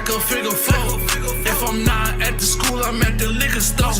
like a figure four. If I'm not at the school, I'm at the liquor store.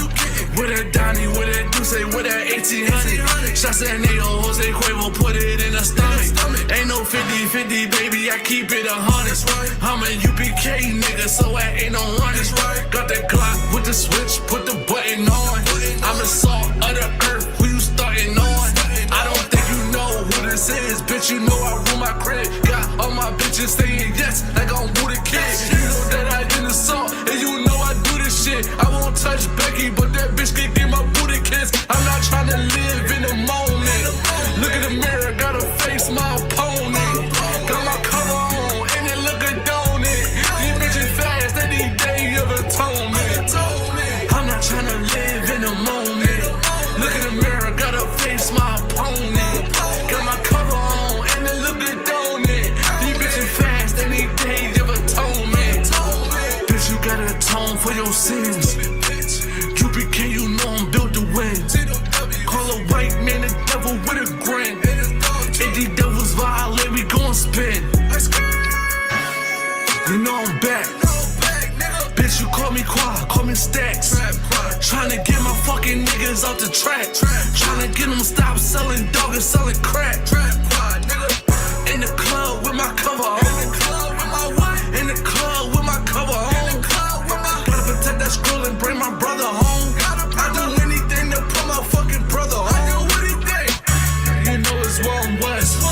With that Donnie, with that Deuce, with that 1800. Shots at Neo, Jose Cuervo, put it in the stomach. Ain't no 50-50, baby, I keep it 100. I'm a U.P.K nigga, so I ain't no running. Got that Glock with the switch, put the button on. I'm the salt of the earth, who you starting on? I don't think you know who this is, bitch, you know I rule my crib. Got all my bitches saying yes, like I'm Woo the Kid. You know that I in the salt, and you know I do this shit. I won't touch Becky, but that bitch can get my booty kiss. I'm not trying to live in the moment. Look in the mirror, gotta face my opponent. Got my cover on, and it look good, don't it? These bitches fast, they need day of atonement. I'm not trying to live in the moment. Look in the mirror, gotta face my opponent. Got my cover on, and it look good, don't it? These bitches fast, they need day of atonement. Bitch, you gotta atone for your sins. U.P.K, you know I'm built to win. Call a white man the devil with a grin. If these devils violate, we gon' spin. You know I'm back. Bitch, you call me Quad, call me Stacks. Tryna get my fucking niggas off the track. Tryna get them stop selling dog and selling crack. In the club with my cover on. In the club with my cover on. Gotta protect that scroll and bring my brother home. I do anything to put my fucking brother home. You know it's One West.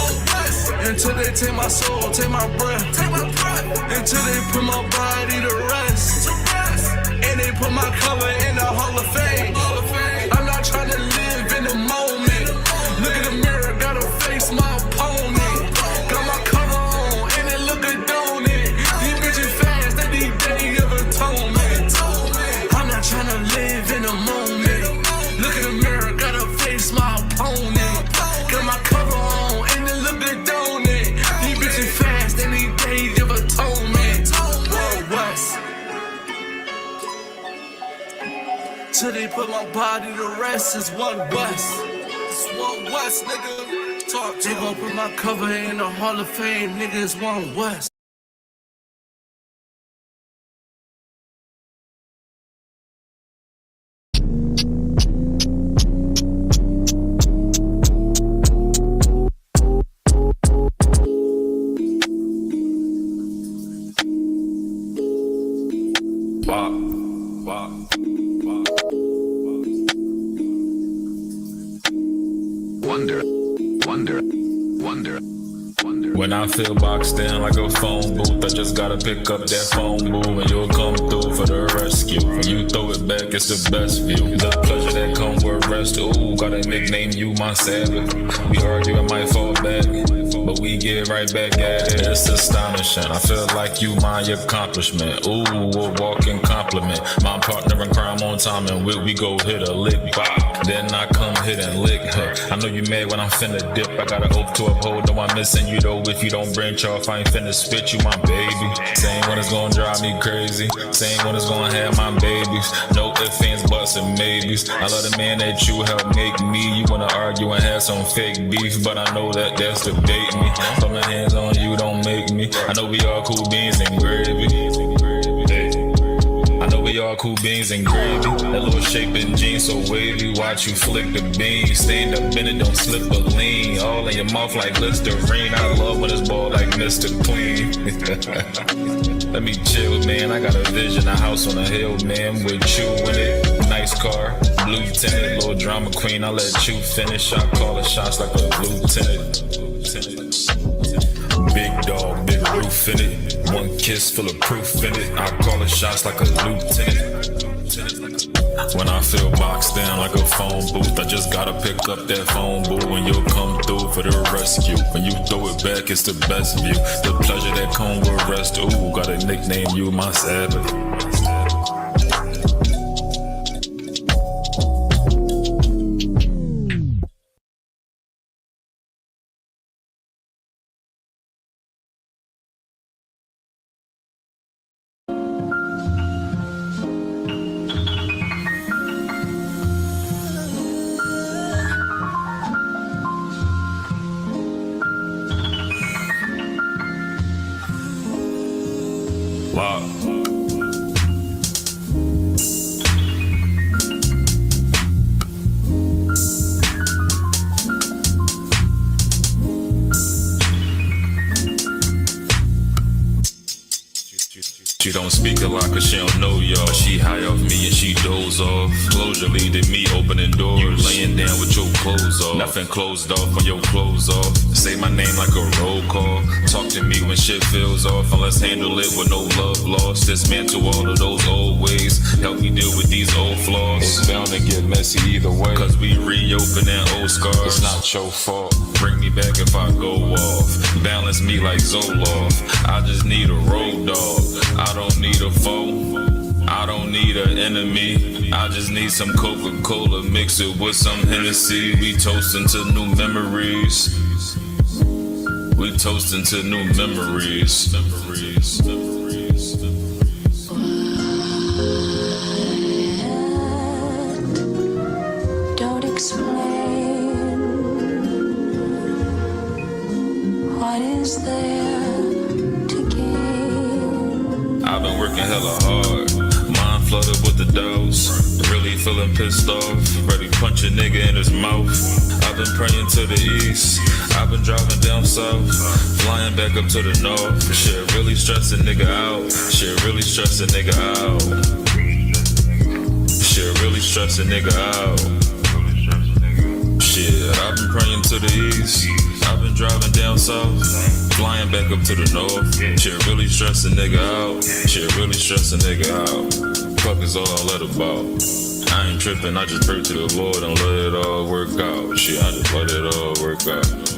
Until they take my soul, take my breath. Until they put my body to rest. And they put my cover in the Hall of Fame. I'm not trying to live in the moment. Look in the mirror, gotta face my opponent. Got my cover on, and it look good, don't it? These bitches fast, they need day of atonement. I'm not trying to live in the moment. Look in the mirror, gotta face my opponent. Got my cover on, and it look good, don't it? These bitches fast, they need day of atonement. One West. Till they put my body to rest, it's One West. It's One West, nigga. Talk to. They gon' put my cover in the Hall of Fame, nigga, it's One West. When I feel boxed in like a phone booth, I just gotta pick up that phone boo and you'll come through for the rescue. When you throw it back, it's the best view. The pleasure that comes with rest. Ooh, gotta nickname you my savage. We argue, I might fall back, but we get right back at it. It's astonishing. I feel like you my accomplishment. Ooh, a walking compliment. My partner in crime on time, and we go hit a lick, bop. Then I come hit and lick her. I know you mad when I'm finna dip. I got an oath to uphold, though I'm missing you though. If you don't branch off, I ain't finna spit you, my baby. Same one is gonna drive me crazy. Same one is gonna have my babies. No ifs, ands, buts, and maybes. I love the man that you helped make me. You wanna argue and have some fake beef, but I know that that's debate me. Put my hands on you, don't make me. I know we all cool beans and gravy. I know we all cool beans and gravy. That little shape in jeans so wavy. Watch you flick the bean. Stand up in it, don't slip a lean. All in your mouth like Listerine. I love when it's ball like Mr. Clean. Let me chill, man. I got a vision, a house on a hill, man. With you in it. Nice car, blue tinted, little drama queen. I let you finish. I call the shots like a lieutenant. Big dog, big roof in it. One kiss full of proof in it. I call the shots like a lieutenant. When I feel boxed down like a phone booth, I just gotta pick up that phone boo and you'll come through for the rescue. When you throw it back, it's the best view. The pleasure that comes with rest. Ooh, gotta nickname you my savage. Wow. don't speak a lot cause she don't know y'all. She high off me and she doze off. Closure leading me opening doors. You laying down with your clothes off. Nothing closed off when your clothes off. Say my name like a roll call. Talk to me when shit feels off. And let's handle it with no love lost. Dismantle all of those old ways. Help me deal with these old flaws. It's bound to get messy either way. Cause we reopening old scars. It's not your fault. Bring me back if I go off. Balance me like Zoloft. I just need a road dog. I don't need a foe. I don't need an enemy. I just need some Coca-Cola, mix it with some Hennessy. We toasting to new memories. We toasting to new memories. Don't explain. What is there to gain? I've been working hella hard. Mind flooded with the doubts. Really feeling pissed off. Ready to punch a nigga in his mouth. I've been praying to the east. I've been driving down south. Flying back up to the north. Shit really stressing nigga out. Shit really stressing nigga out. Shit really stressing nigga out. Shit, I've been praying to the east. I've been driving down south. Flying back up to the north. Shit really stressing nigga out. Shit really stressing nigga out. Fuck is all I let about. I ain't tripping, I just pray to the Lord and let it all work out. Shit, I just let it all work out.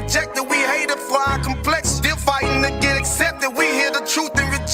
Rejected, we hated for our complex. Still fighting to get accepted. We hear the truth and reject.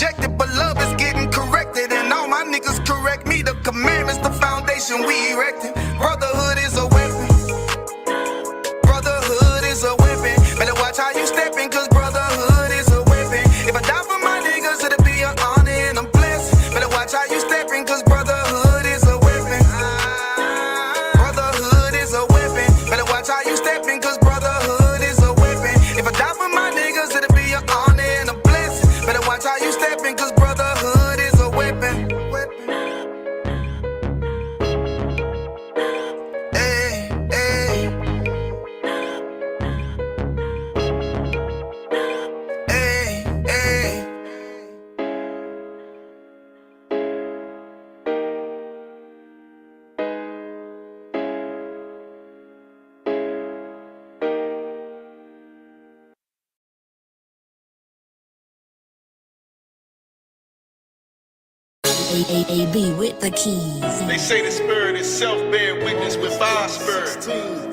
AB with the keys. They say the spirit itself bear witness with our spirit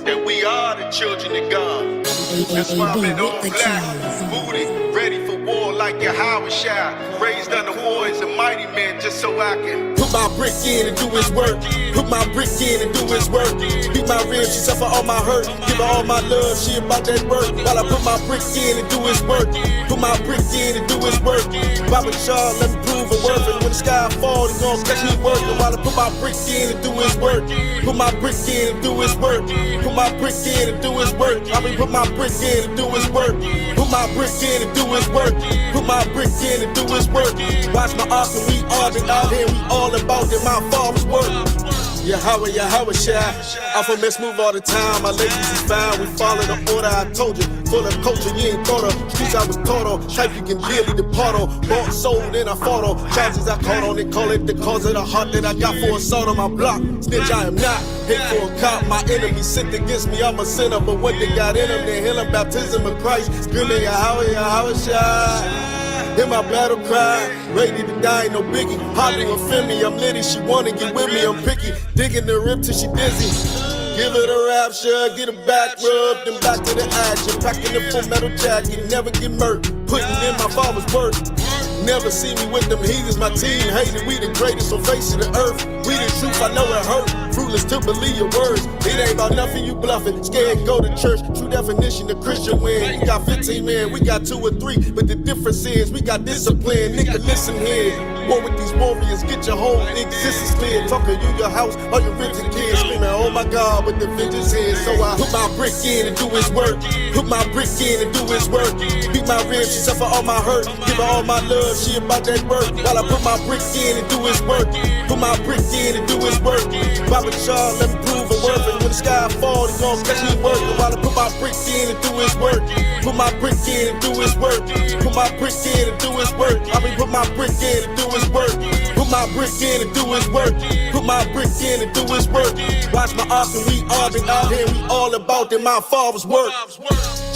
that we are the children of God. That's why I'm in all black, booted, ready for war like YAHANNA. Raised under warriors and mighty men just so I can put my brick in and do his work. Put my brick in and do his work. Beat my ribs, she suffer all my hurt. Give her all my love, she about that work. While I put my brick in and do his work. Put my brick in and do his work. Baba Shaw, let me prove a worth. And when the sky falls, he gon' catch me working. While I put my brick in and do his work. Put my brick in and do his work. Put my brick in and do his work. I mean, put my brick in and do his work. Put my brick in and do his work. Put my brick in and do his work. Watch my arc and we all been out here. We all about it. My father's work. Yahweh, Yahweh, Shai. Off a mess move all the time. My ladies is fine. We follow the order. I told you. Full of culture you ain't thought of. Streets I was taught on. Type you can barely depart on. Bought, sold, and I fought on. Charges I caught on. They call it the cause of the heart that I got for assault on my block. Snitch I am not. Hate for a cop. My enemy sinned against me. I'm a sinner. But what they got in them, they healing baptism of Christ. Screaming Yahweh, Yahweh, Shai. Hear my battle cry, ready to die, ain't no biggie. Hardly offend me, I'm litty, she wanna get with me, I'm picky. Digging the rip till she dizzy. Give her the rapture, get her back rubbed, then back to the action. Packing the full metal jacket, never get murked. Putting in my father's work. Never see me with them heathens, my team hated. We the greatest on face of the earth. We the truth, I know it hurt. Fruitless to believe your words. It ain't about nothing, you bluffing. Scared, go to church. True definition of Christian win. You got 15 men, we got 2 or 3. But the difference is, we got discipline. Nigga, listen here. War with these warriors, get your whole existence clear. Talking you, your house, all your rich kids. Screaming, oh my God, with the vengeance here. So I put my brick in and do his work. Put my brick in and do his work. Beat my ribs, she suffer all my hurt. Give her all my love, she about that work. While I put my brick in and do his work. Put my brick in and do his work. Baba Shaw, let me prove a worth. And when the sky falls, he gon' catch me working. While I put my brick in and do his work. Put my brick in and do his work. Put my brick in and do his work. I mean, put my brick in and do his work. Put my brick in and do his work. Put my brick in and do his work. Watch my arc and we all been out here. We all about it. My father's work.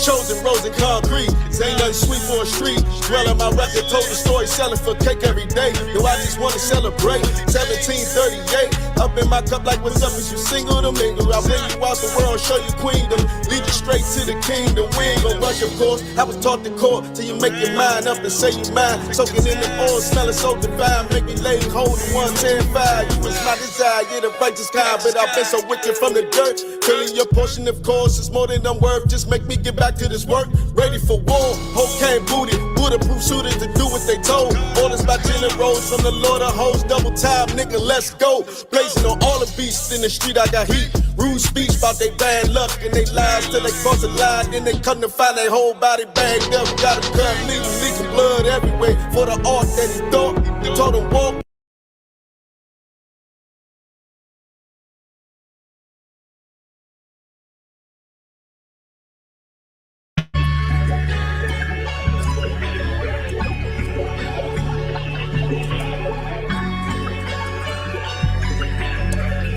Chosen rose and concrete. Ain't nothing sweet for a street. Dwell on my record, told the story, selling for cake every day. Yo, I just wanna celebrate. 1738. Up in my cup like what's up? Is you single to mingle? I bring you out the world, show you queendom. Lead you straight to the kingdom. We ain't gon' rush, of course. I was taught the core till you make your mind up and say you mine. Soaking in the oil, smelling so divine. Make me lay hold in 110.5. You was my desire, you're the righteous kind. But I've been so wicked from the dirt. Filling your portion, of course, it's more than I'm worth. Just make me get back to this work. Ready for war, hope came booted. Bulletproof shooters to do what they told. Orders by generals from the Lord of hosts. Double time, nigga, let's go. Blazing on all the beasts in the street, I got heat. Rude speech about they bad luck and they lives till they cross the line. Then they come to find their whole body bagged up. Gotta cut, leaking blood everywhere for the art that he thought. He told him walk.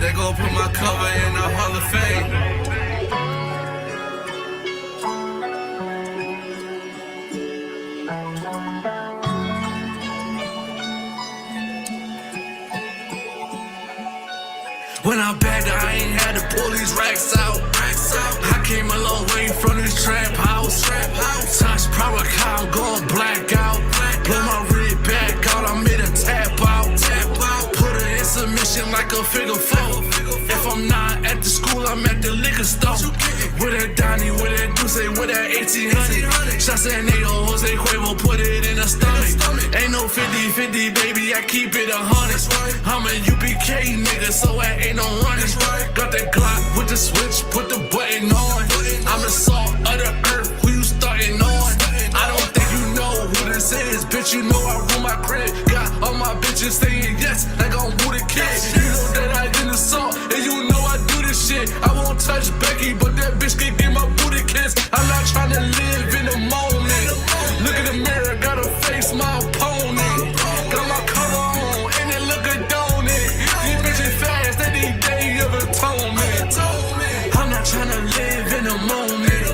They gon' put my cover in the Hall of Fame. When I'm back, I ain't had to pull these racks out. I came a long way from this trap house. Touch power car, I'm going black out. Blow my rig back out, I made a tap out. Put her in submission like a figure 4. If I'm not at the school, I'm at the liquor store. With that Donnie, with that Deuce, with that 1800. Shots at Neo, Jose Cuervo, put it in her stomach. Ain't no 50-50, baby, I keep it 100. I'm a U.P.K nigga, so I ain't no running. Got that Glock with the switch, put the button on. I'm the salt of the earth, who you starting on? I don't think you know who this is, bitch, you know I rule my crib. Got all my bitches saying yes, like I'm Woo the Kid. You know that I in the salt, and you know I do this shit. I won't touch Becky, but that bitch can get my booty kissed. I'm not trying to live in the moment. Look in the mirror, gotta face my opponent. Got my cover on, and it look good, don't it? These bitches fast, they need day of atonement. I'm not trying to live in the moment.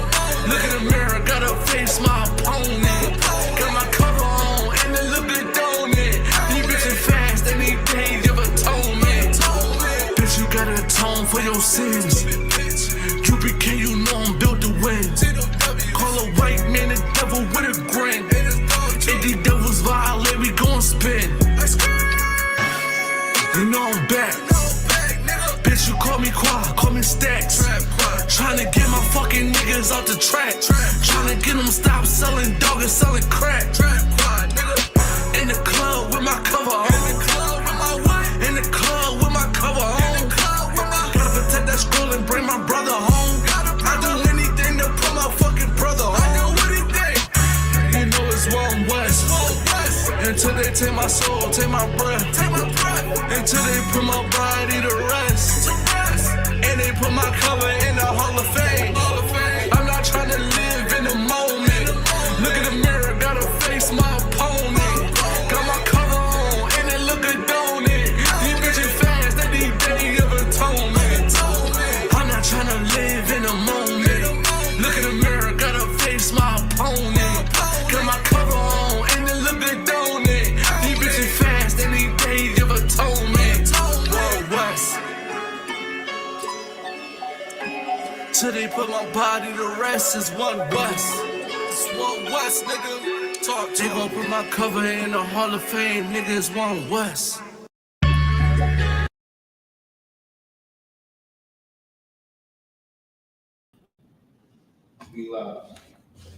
Look in the mirror, gotta face my opponent. Got my cover on, and it look good, don't it? These bitches fast, they need for your sins. U.P.K, you know I'm built to win. Call a white man the devil with a grin. If these devils violate, we gon' spin. You know I'm back. Bitch, you call me Quad, call me Stacks. Tryna get my fucking niggas out the track. Tryna get them stop selling dog and selling crack. In the club with my cover on. In the club with my cover on. Gotta protect that school and bring my brother home. I do anything to put my fucking brother home. You know it's Wild West. Until they take my soul, take my breath. Until they put my body to rest. And they put my cover in the Hall of Fame. I'm not trying to live in the moment. Look in the mirror, gotta face my opponent. Got my cover on, and it look good, don't it? These bitches fast, they need day of atonement. I'm not trying to live in the moment. Look in the mirror, gotta face my opponent. Got my cover on, and it look good, don't it? These bitches fast, they need day of atonement. World West. Till they put my body to rest, it's One West. It's One West, nigga. Talk to they gon' put my cover in the Hall of Fame, nigga, it's One West.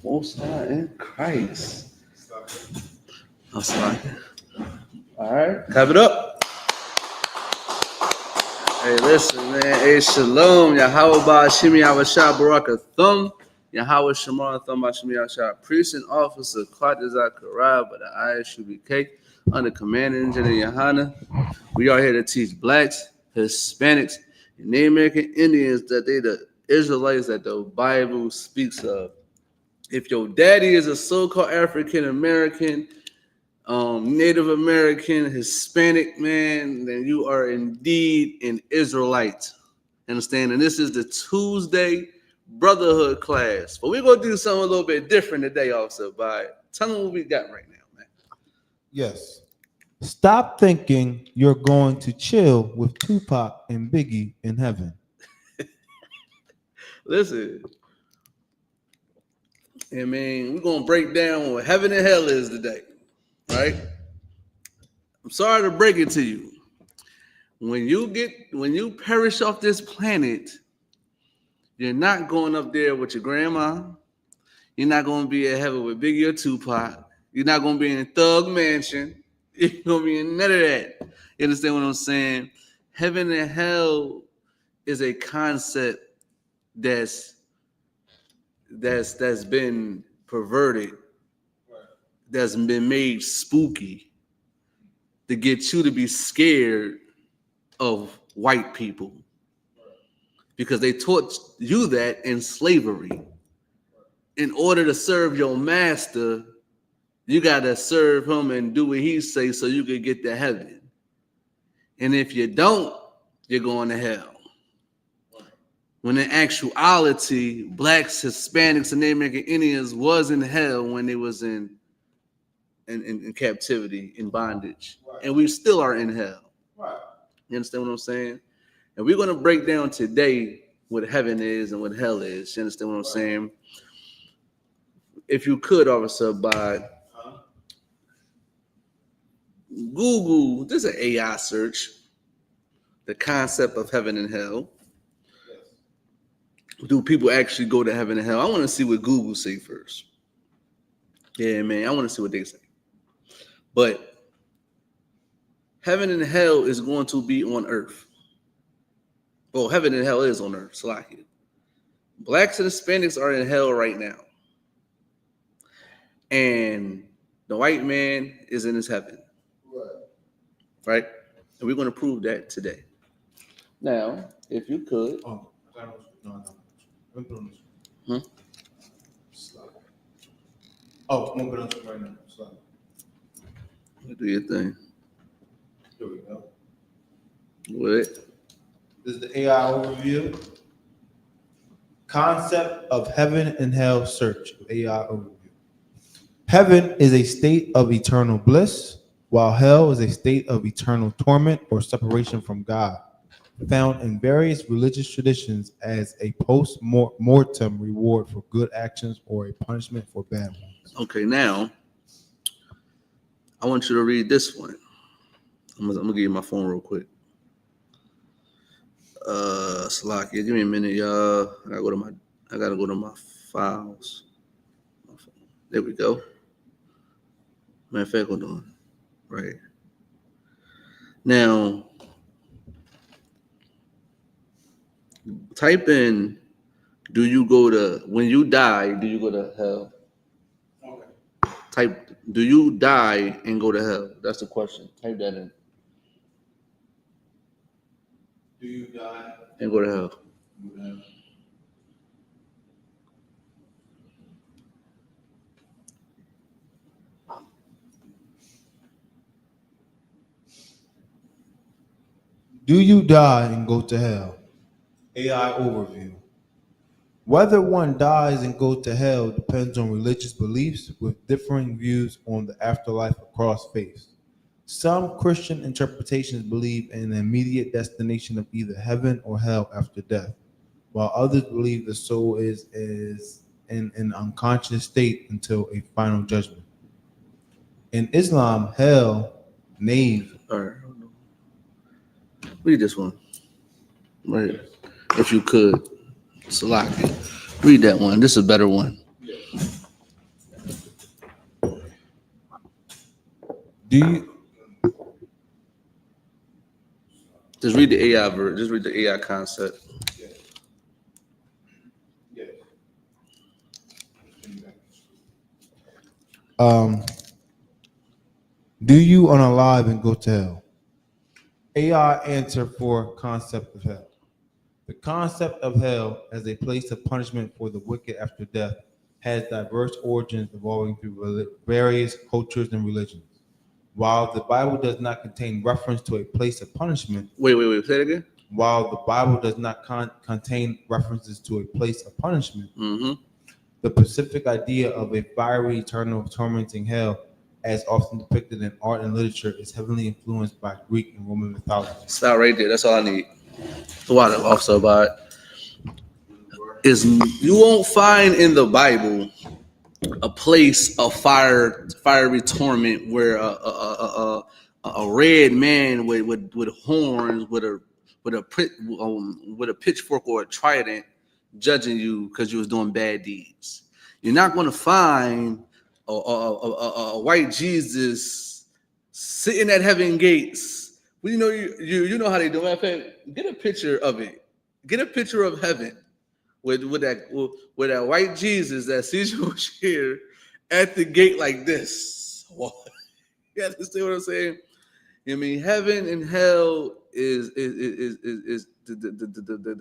Most High in Christ. I'm sorry. All right, clap it up. Hey, listen, man. Hey, Shalom. Yahweh Ba'ashim Yahweh Baraka Thumb. Yahweh Shemar Thumb Ba'ashim Yahweh Priest and Officer Claudia Zachariah by the I.S.U.P.K under Command Engineer YAHANNA. We are here to teach blacks, Hispanics, and Native American Indians that they the Israelites that the Bible speaks of. If your daddy is a so-called African American, Native American, Hispanic man, then you are indeed an Israelite. Understand? And this is the Tuesday Brotherhood class. But we're gonna do something a little bit different today, also. By tell them what we got right now, man. Yes. Stop thinking you're going to chill with Tupac and Biggie in heaven. Listen. I mean, we're gonna break down what heaven and hell is today. Right? I'm sorry to break it to you. When you perish off this planet, you're not going up there with your grandma. You're not going to be in heaven with Biggie or Tupac. You're not going to be in Thug Mansion. You're going to be in none of that. You understand what I'm saying? Heaven and hell is a concept that's been perverted, that's been made spooky to get you to be scared of white people because they taught you that in slavery. In order to serve your master, you got to serve him and do what he says so you can get to heaven. And if you don't, you're going to hell. When in actuality, blacks, Hispanics, and Native American Indians was in hell when they was in captivity, in bondage. Right. And we still are in hell. Right. You understand what I'm saying? And we're going to break down today what heaven is and what hell is. You understand what I'm saying? If you could, Officer, by Google, this is an AI search, the concept of heaven and hell. Do people actually go to heaven and hell? I want to see what Google say first. Yeah, man, I want to see what they say. But heaven and hell is going to be on earth. Well, heaven and hell is on earth. Salakia. Blacks and Hispanics are in hell right now. And the white man is in his heaven. Right? And we're going to prove that today. Now, if you could. Oh, no. Hmm? Oh, I'm going to put on right now. Slide. Do your thing. Here we go. What? This is the AI overview. Concept of heaven and hell search. AI overview. Heaven is a state of eternal bliss, while hell is a state of eternal torment or separation from God. found in various religious traditions as a post-mortem reward for good actions or a punishment for bad ones. Okay, now I want you to read this one. I'm gonna give you my phone real quick. Slack, give me a minute, y'all. I gotta go to my files. There we go. Matter of fact, hold on. Right. Now, type in, when you die, do you go to hell? Okay. Type, do you die and go to hell? That's the question. Type that in. Do you die and go to hell? Do you die and go to hell? AI overview. Whether one dies and goes to hell depends on religious beliefs with differing views on the afterlife across faiths. Some Christian interpretations believe in an immediate destination of either heaven or hell after death, while others believe the soul is in an unconscious state until a final judgment. In Islam, hell, nave. All right. Read this one. Right. If you could. Salaki. Read that one. This is a better one. Do you just read the AI version? Just read the AI concept. Do you unalive and go to hell? AI answer for concept of hell. The concept of hell as a place of punishment for the wicked after death has diverse origins evolving through various cultures and religions. While the Bible does not contain reference to a place of punishment. Wait. Say it again. While the Bible does not contain references to a place of punishment, the specific idea of a fiery, eternal, tormenting hell, as often depicted in art and literature, is heavily influenced by Greek and Roman mythology. Stop right there. That's all I need. What also about is you won't find in the Bible a place of fiery torment where a red man with horns with a pitchfork or a trident judging you because you was doing bad deeds. You're not going to find a white Jesus sitting at heaven gates. Well, you know how they do it. Get a picture of it. Get a picture of heaven with that white Jesus that sees you here at the gate like this. You understand what I'm saying? I mean, heaven and hell is the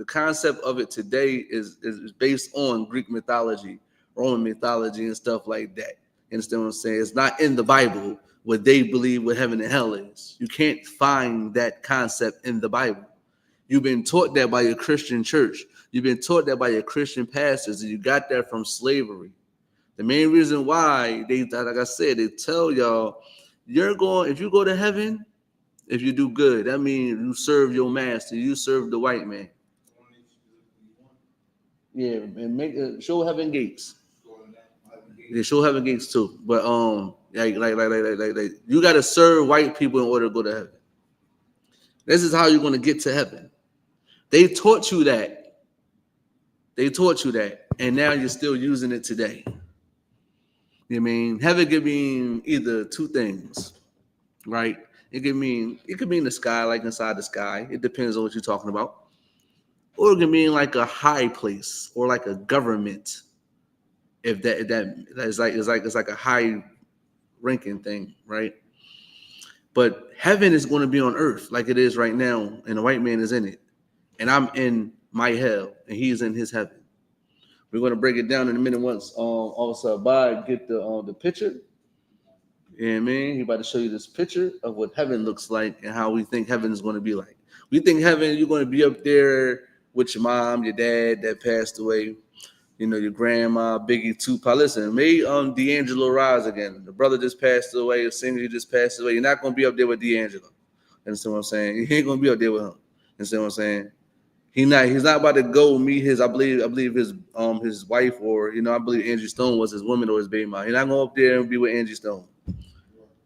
concept of it today is based on Greek mythology, Roman mythology, and stuff like that. You understand what I'm saying? It's not in the Bible what they believe what heaven and hell is. You can't find that concept in the Bible. You've been taught that by your Christian church. You've been taught that by your Christian pastors, and you got that from slavery. The main reason why like I said, they tell y'all, if you go to heaven, if you do good, that means you serve your master, you serve the white man. Yeah, and show heaven gates. Yeah, show heaven gates too. But like you gotta serve white people in order to go to heaven. This is how you're gonna get to heaven. They taught you that. And now you're still using it today. You know what I mean? Heaven could mean either two things, right? It could mean the sky, like inside the sky. It depends on what you're talking about. Or it can mean like a high place or like a government. If it's like a high ranking thing, right? But heaven is going to be on earth like it is right now, and the white man is in it. And I'm in my hell, and he's in his heaven. We're going to break it down in a minute once Officer Abad get the picture. You know what I mean? He's about to show you this picture of what heaven looks like and how we think heaven is going to be like. We think heaven, you're going to be up there with your mom, your dad that passed away, your grandma, Biggie, Tupac. Listen, may D'Angelo rise again. The brother just passed away, the singer just passed away. You're not going to be up there with D'Angelo. Understand what I'm saying? You ain't going to be up there with him. You see what I'm saying? He's not about to go meet his, I believe his wife, or I believe Angie Stone was his woman or his baby mom. He's not going up there and be with Angie Stone. You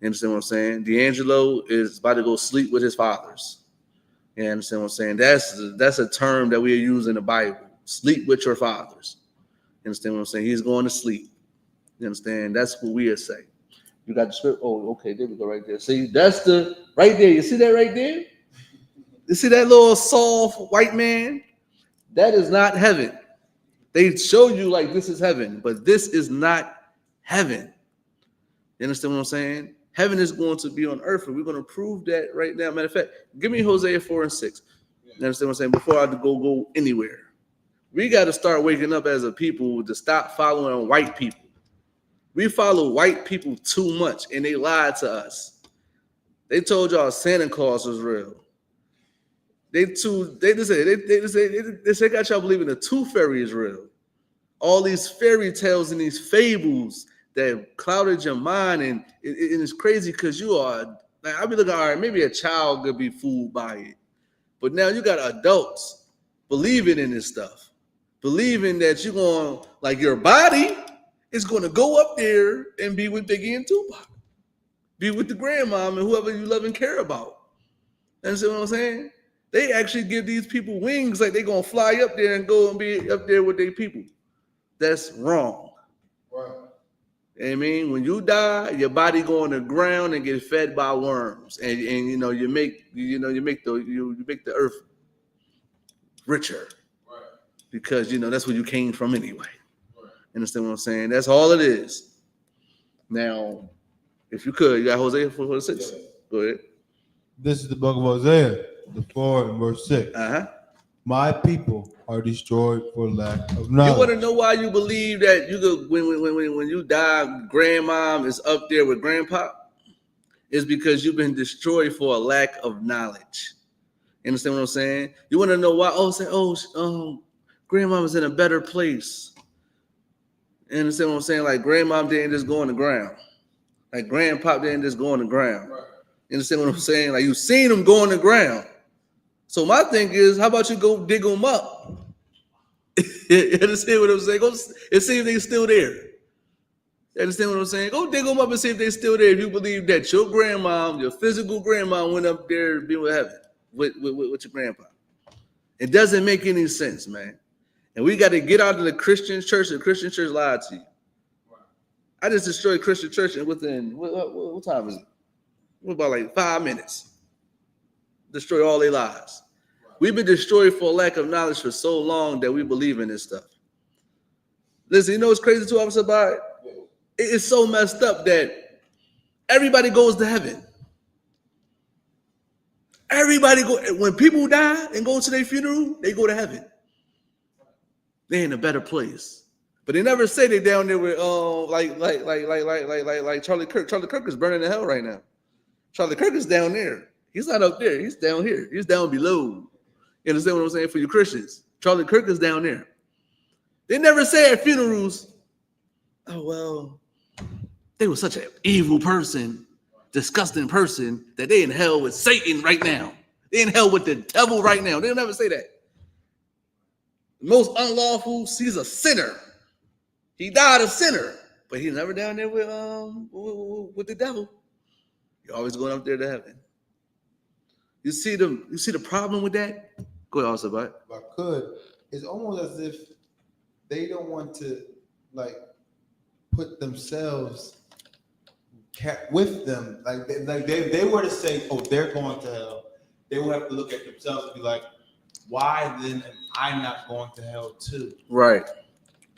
understand what I'm saying? D'Angelo is about to go sleep with his fathers. You understand what I'm saying? That's a term that we use in the Bible. Sleep with your fathers. You understand what I'm saying? He's going to sleep. You understand? That's what we say. You got the script. Oh, okay, there we go right there. See, that's the right there. You see that right there? You see that little soft white man? That is not heaven. They show you like this is heaven, but this is not heaven. You understand what I'm saying? Heaven is going to be on earth, and we're going to prove that right now. Matter of fact, give me Hosea 4:6. You understand what I'm saying? Before I go anywhere, we got to start waking up as a people to stop following white people. We follow white people too much, and they lied to us. They told y'all Santa Claus was real. They got y'all believing the tooth fairy is real. All these fairy tales and these fables that clouded your mind, and it's crazy because you are like, I be looking, all right, maybe a child could be fooled by it, but now you got adults believing in this stuff, believing that you're going, like, your body is going to go up there and be with Biggie and Tupac, be with the grandmom and whoever you love and care about. You understand what I'm saying? They actually give these people wings, like they're going to fly up there and go and be up there with their people. That's wrong. Right. I mean, when you die, your body go on the ground and get fed by worms, and you make the earth richer, Right. because that's where you came from anyway. Right. Understand what I'm saying? That's all it is. Now, if you could, you got Hosea 4:6. Yeah. Go ahead. This is the book of Hosea, the 4 and verse 6. My people are destroyed for lack of knowledge. You want to know why you believe that you could, when you die, grandmom is up there with grandpa? It's because you've been destroyed for a lack of knowledge. You understand what I'm saying? You want to know why? Grandmom is in a better place. You understand what I'm saying? Like, grandmom didn't just go on the ground. Like, grandpop didn't just go on the ground. Right. You understand what I'm saying? Like, you've seen them go on the ground. So my thing is, how about you go dig them up? You understand what I'm saying? Go and see if they're still there. You understand what I'm saying? Go dig them up and see if they're still there. If you believe that your grandmom, your physical grandma, went up there to be with heaven with your grandpa. It doesn't make any sense, man. And we got to get out of the Christian church. The Christian church lied to you. I just destroyed Christian church, and within what time is it? What, about like 5 minutes? Destroy all their lives. We've been destroyed for a lack of knowledge for so long that we believe in this stuff. Listen, you know what's crazy to us about it? It's so messed up that everybody goes to heaven. Everybody when people die and go to their funeral, they go to heaven. They're in a better place. But they never say they down there with like Charlie Kirk. Charlie Kirk is burning in hell right now. Charlie Kirk is down there. He's not up there. He's down here. He's down below. You understand what I'm saying? For you Christians, Charlie Kirk is down there. They never say at funerals, oh, well, they were such an evil person, disgusting person, that they in hell with Satan right now. They in hell with the devil right now. They'll never say that. The most unlawful, he's a sinner. He died a sinner, but he's never down there with the devil. You're always going up there to heaven. You see the problem with that? Go ahead, also, bud. If I could, it's almost as if they don't want to like put themselves with them. Like they were to say, oh, they're going to hell. They would have to look at themselves and be like, why then am I not going to hell too? Right.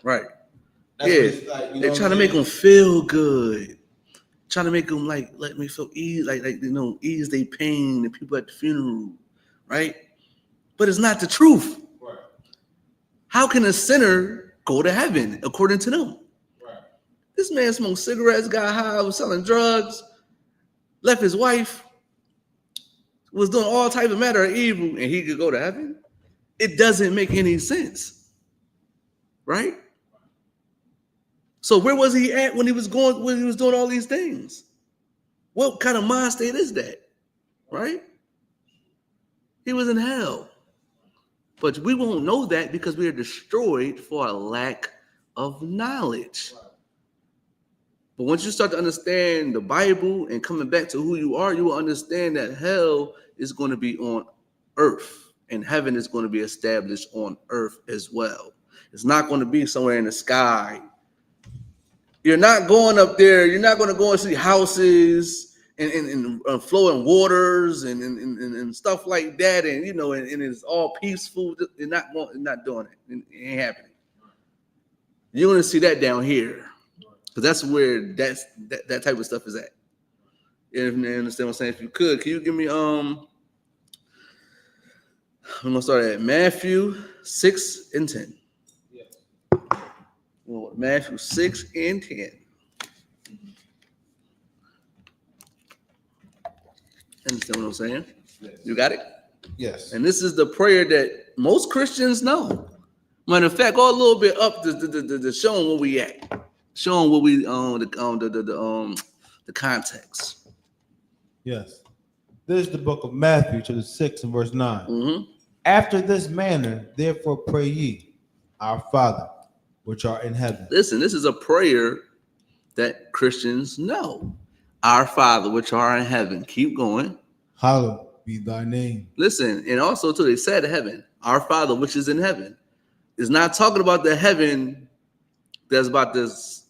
That's like, they're trying to make them feel good. Trying to make them like let me feel easy, like ease their pain, the people at the funeral, right? But it's not the truth. Right. How can a sinner go to heaven according to them? Right. This man smoked cigarettes, got high, was selling drugs, left his wife, was doing all type of matter of evil, and he could go to heaven? It doesn't make any sense, right? So where was he at when he was doing all these things? What kind of mind state is that? Right? He was in hell. But we won't know that because we are destroyed for a lack of knowledge. But once you start to understand the Bible and coming back to who you are, you will understand that hell is going to be on earth and heaven is going to be established on earth as well. It's not going to be somewhere in the sky. You're not going up there. You're not going to go and see houses and flowing waters and stuff like that. And, you know, and it's all peaceful. You're not doing it. It ain't happening. You're going to see that down here. Because that's where that type of stuff is at. You understand what I'm saying? If you could, can you give me I'm gonna start at Matthew 6 and 10. Yes. Well, Matthew 6 and 10. Understand what I'm saying? Yes. You got it? Yes. And this is the prayer that most Christians know. Matter of fact, go a little bit up to showing where we at. Showing what we the context. Yes. This is the book of Matthew, chapter 6 and verse 9. Mm-hmm. After this manner, therefore pray ye, our Father, which art in heaven. Listen, this is a prayer that Christians know. Our Father, which art in heaven. Keep going. Hallowed be thy name. Listen, and also too, they said heaven. Our Father, which is in heaven. It's not talking about the heaven that's about this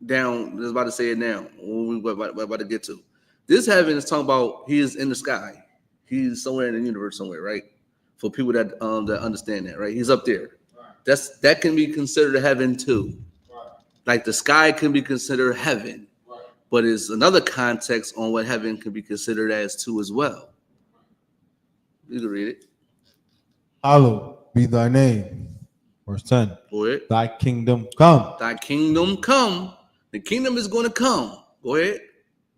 down. That's about to say it now. What we're about to get to. This heaven is talking about he is in the sky. He's somewhere in the universe somewhere, right? For people that understand that, right? He's up there. Right. That can be considered heaven too. Right. Like the sky can be considered heaven. Right. But it's another context on what heaven can be considered as too as well. You can read it. Hallowed be thy name. Verse 10. Go ahead. Thy kingdom come. Thy kingdom come. The kingdom is going to come. Go ahead.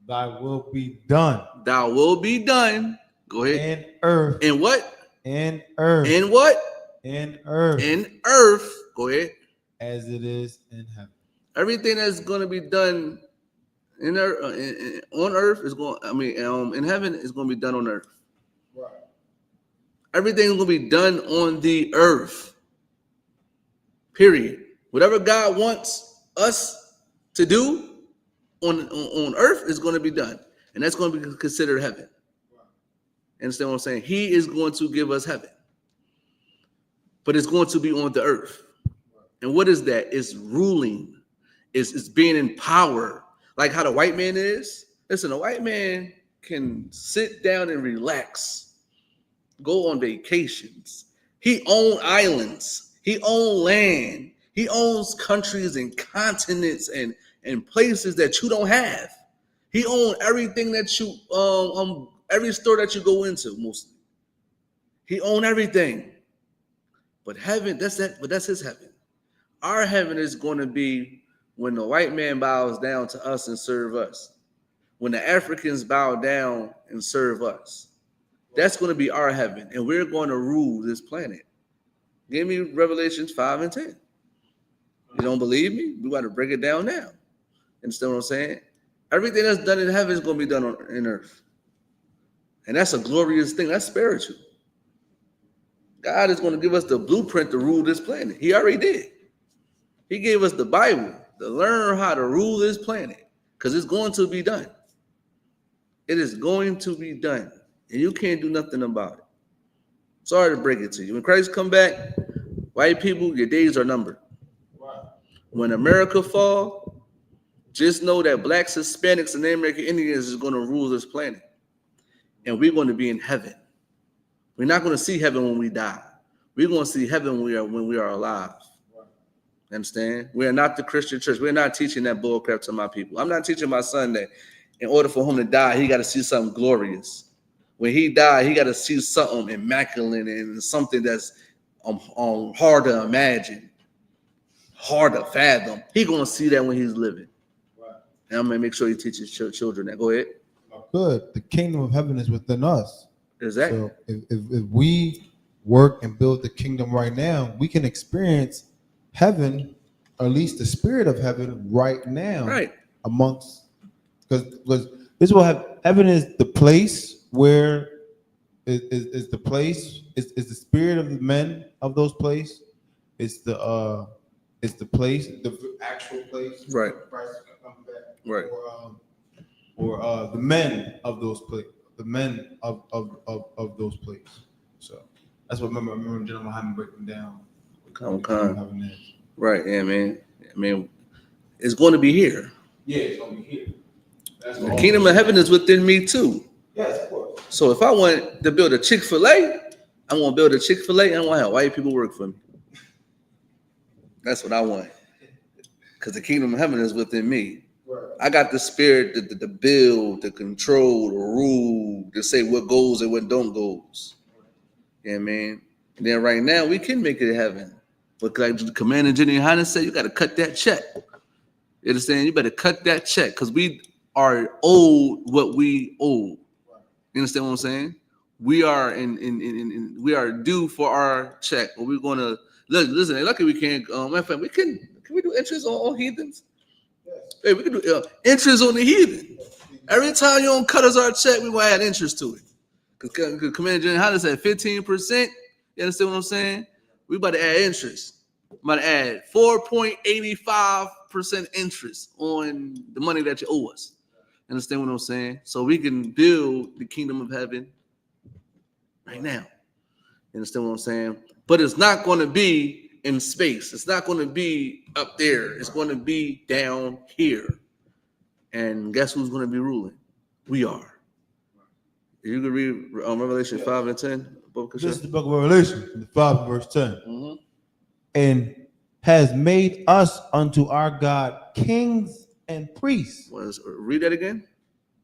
Thy will be done. Thy will be done. Go ahead. In earth. In what? In earth. In what? In earth. In earth. Go ahead. As it is in heaven. Everything that's going to be done in earth, on earth is going. I mean, in heaven is going to be done on earth. Right. Everything is going to be done on the earth. Period. Whatever God wants us to do on earth is going to be done, and that's going to be considered heaven. Right. Understand what I'm saying? He is going to give us heaven, but it's going to be on the earth. Right. And what is that? It's ruling. It's being in power, like how the white man is. Listen, a white man can sit down and relax, go on vacations. He owns islands. He owns land. He owns countries and continents and places that you don't have. He owns everything that you every store that you go into, mostly. He owns everything. But heaven, that's his heaven. Our heaven is going to be when the white man bows down to us and serve us. When the Africans bow down and serve us. That's going to be our heaven, and we're going to rule this planet. Give me Revelations 5 and 10. You don't believe me? We got to break it down now. Understand what I'm saying? Everything that's done in heaven is going to be done in earth. And that's a glorious thing. That's spiritual. God is going to give us the blueprint to rule this planet. He already did. He gave us the Bible to learn how to rule this planet because it's going to be done. It is going to be done. And you can't do nothing about it. Sorry to break it to you. When Christ come back, white people, your days are numbered. When America fall, just know that blacks, Hispanics, and American Indians is going to rule this planet. And we're going to be in heaven. We're not going to see heaven when we die. We're going to see heaven when we are alive. Understand? We are not the Christian church. We're not teaching that bullcrap to my people. I'm not teaching my son that in order for him to die, he got to see something glorious. When he died, he got to see something immaculate and something that's hard to imagine, hard to fathom. He gonna see that when he's living. Right. And I'm gonna make sure he teaches children that. Go ahead. Good. The kingdom of heaven is within us. Exactly. So if we work and build the kingdom right now, we can experience heaven, or at least the spirit of heaven, right now. Right. Amongst, because this will have heaven is the place where is the place. Is the spirit of the men of those places. It's the place, the actual place. Right. Christ come back. Right. Or the men of those places. The men of those places. So that's what I remember General Hyman breaking down. Right, yeah, man. I mean, it's going to be here. Yeah, it's going to be here. The kingdom of heaven is within me too. Yes, of course. So if I want to build a Chick-fil-A, I want to build a Chick-fil-A. I want to have white people work for me. That's what I want. Because the kingdom of heaven is within me. Right. I got the spirit to build, to control, to rule, to say what goes and what don't goes. Yeah, man. And then right now we can make it to heaven. But like the Commander General YAHANNA said, you got to cut that check. You understand? You better cut that check because we are owed what we owe. You understand what I'm saying? We are we are due for our check. Or we're gonna listen. Lucky we can't. Matter of fact, we can we do interest on heathens? Yes. Hey, we can do interest on the heathen. Every time you don't cut us our check, we will add interest to it. Because Commander General YAHANNA said 15%. You understand what I'm saying? We about to add interest. I'm about to add 4.85% interest on the money that you owe us. Understand what I'm saying? So we can build the kingdom of heaven right now. You understand what I'm saying? But it's not going to be in space. It's not going to be up there. It's going to be down here. And guess who's going to be ruling? We are. You can read Revelation 5 and 10. This is the book of Revelation, 5 verse 10. Mm-hmm. And has made us unto our God kings and priests. Read that again.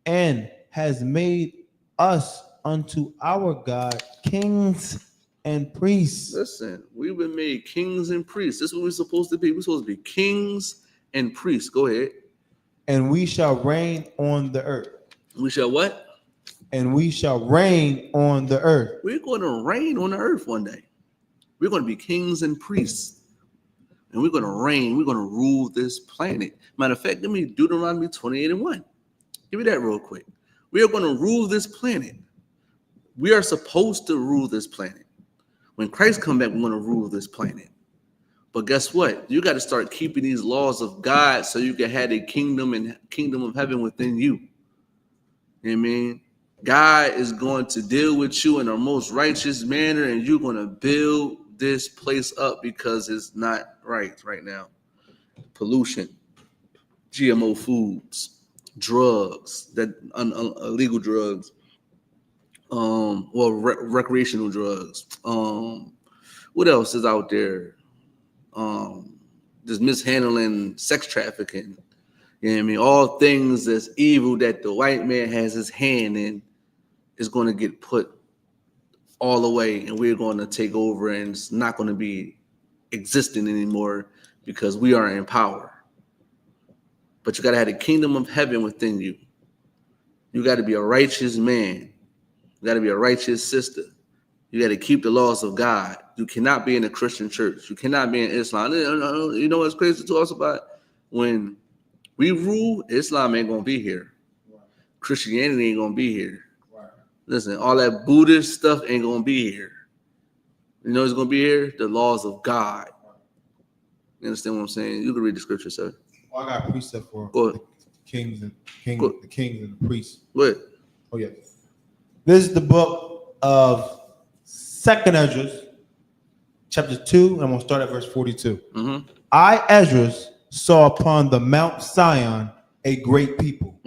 And has made us unto our God kings and priests. Listen, we've been made kings and priests. This is what we're supposed to be. We're supposed to be kings and priests. Go ahead. And we shall reign on the earth. We shall what? And we shall reign on the earth. We're going to reign on the earth one day. We're going to be kings and priests. And we're going to reign. We're going to rule this planet. Matter of fact, give me Deuteronomy 28 and 1. Give me that real quick. We are going to rule this planet. We are supposed to rule this planet. When Christ comes back, we're going to rule this planet. But guess what? You got to start keeping these laws of God so you can have a kingdom and kingdom of heaven within you. You know what I mean? God is going to deal with you in a most righteous manner, and you're going to build this place up because it's not right now. Pollution, GMO foods, drugs, that illegal drugs, recreational drugs. What else is out there? Just mishandling, sex trafficking. You know what I mean? All things that's evil that the white man has his hand in is going to get put all away, and we're going to take over, and it's not going to be existing anymore because we are in power. But you got to have the kingdom of heaven within you. You got to be a righteous man. You got to be a righteous sister. You got to keep the laws of God. You cannot be in a Christian church. You cannot be in Islam. You know what's crazy to us about? When we rule, Islam ain't going to be here. Christianity ain't going to be here. Listen, all that Buddhist stuff ain't going to be here. You know what's going to be here? The laws of God. You understand what I'm saying? You can read the scripture, sir. Well, I got a precept for the kings and the priests. What? Oh, yeah. This is the book of 2nd Ezra, chapter 2, and I'm going to start at verse 42. Mm-hmm. I, Ezra, saw upon the Mount Sion a great people,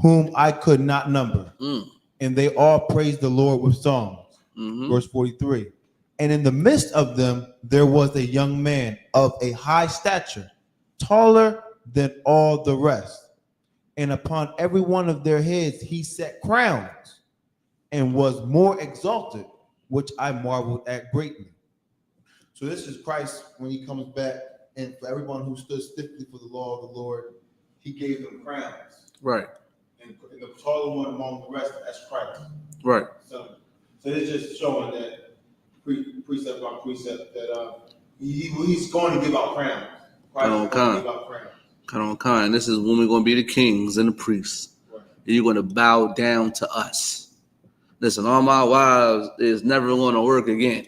whom I could not number. And they all praised the Lord with songs. Mm-hmm. Verse 43. And in the midst of them, there was a young man of a high stature, taller than all the rest. And upon every one of their heads he set crowns, and was more exalted, which I marveled at greatly. So this is Christ when he comes back, and for everyone who stood stiffly for the law of the Lord, he gave them crowns. Right. And the taller one among the rest, that's Christ. Right. So it's just showing that precept by precept that he's going to give out crowns. Christ is going to give out crowns. This is when we're going to be the kings and the priests. Right. And you're going to bow down to us. Listen, all my wives is never going to work again.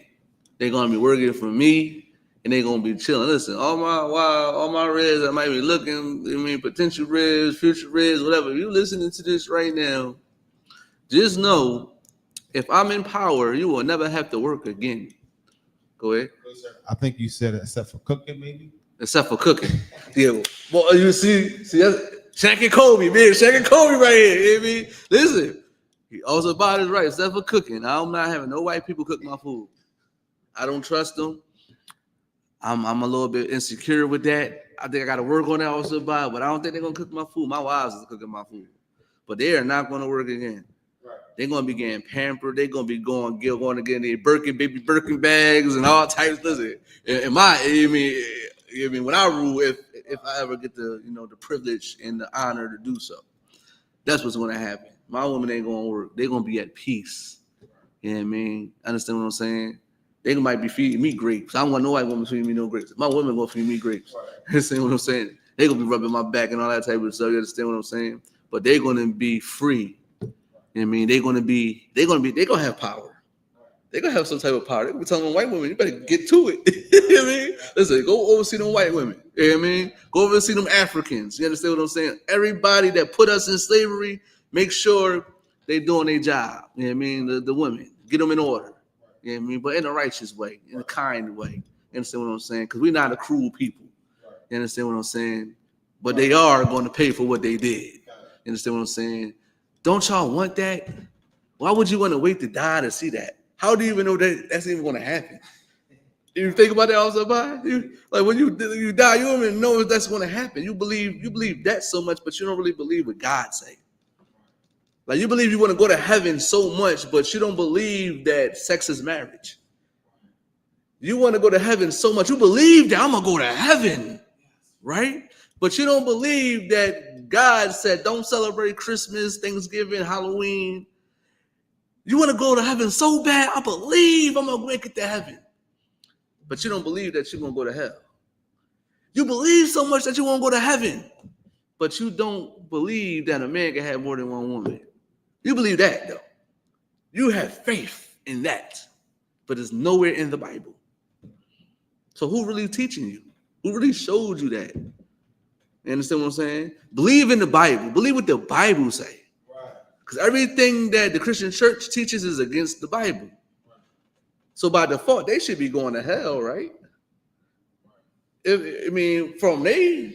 They're going to be working for me, and they're going to be chilling. Listen, all my wives, all my reds that might be looking, potential reds, future reds, whatever. If you listening to this right now, just know, if I'm in power, you will never have to work again. Go ahead. I think you said it, except for cooking, maybe. Except for cooking. Yeah. Well, you see, that's Shaq and Kobe, man. Shaq and Kobe right here. You know what I mean? Listen, he also about his right, except for cooking. I'm not having no white people cook my food. I don't trust them. I'm a little bit insecure with that. I think I got to work on that also, but I don't think they're going to cook my food. My wives is cooking my food. But they are not going to work again. They're going to be getting pampered. They're going to be going to get their baby Birkin bags and all types. Listen, when I rule, if I ever get the privilege and the honor to do so, that's what's going to happen. My women ain't going to work. They're going to be at peace. You know what I mean? Understand what I'm saying? They might be feeding me grapes. I don't want no white woman feeding me no grapes. My women going to feed me grapes. Right. You understand what I'm saying? They're going to be rubbing my back and all that type of stuff. You understand what I'm saying? But they're going to be free. You know what I mean? They're gonna have power. They're gonna have some type of power. They're gonna be telling white women, you better get to it. You know what I mean? Listen, go oversee them white women. You know what I mean? Go oversee them Africans. You understand what I'm saying? Everybody that put us in slavery, make sure they doing their job. You know what I mean? The women, get them in order. You know what I mean? But in a righteous way, in a kind way. You understand what I'm saying? Because we're not a cruel people. You understand what I'm saying? But they are going to pay for what they did. You understand what I'm saying? Don't y'all want that? Why would you want to wait to die to see that? How do you even know that that's even going to happen? You think about that also, like when you die, you don't even know if that's going to happen. You believe that so much, but you don't really believe what God say. Like you believe you want to go to heaven so much, but you don't believe that sex is marriage. You want to go to heaven so much. You believe that I'm going to go to heaven, right? But you don't believe that God said don't celebrate Christmas, Thanksgiving, Halloween. You want to go to heaven so bad, I believe I'm going to make it to heaven. But you don't believe that you're going to go to hell. You believe so much that you won't go to heaven, but you don't believe that a man can have more than one woman. You believe that, though. You have faith in that, but it's nowhere in the Bible. So who really teaching you? Who really showed you that? You understand what I'm saying? Believe in the Bible. Believe what the Bible say. Because everything that the Christian church teaches is against the Bible. So by default, they should be going to hell, right? From their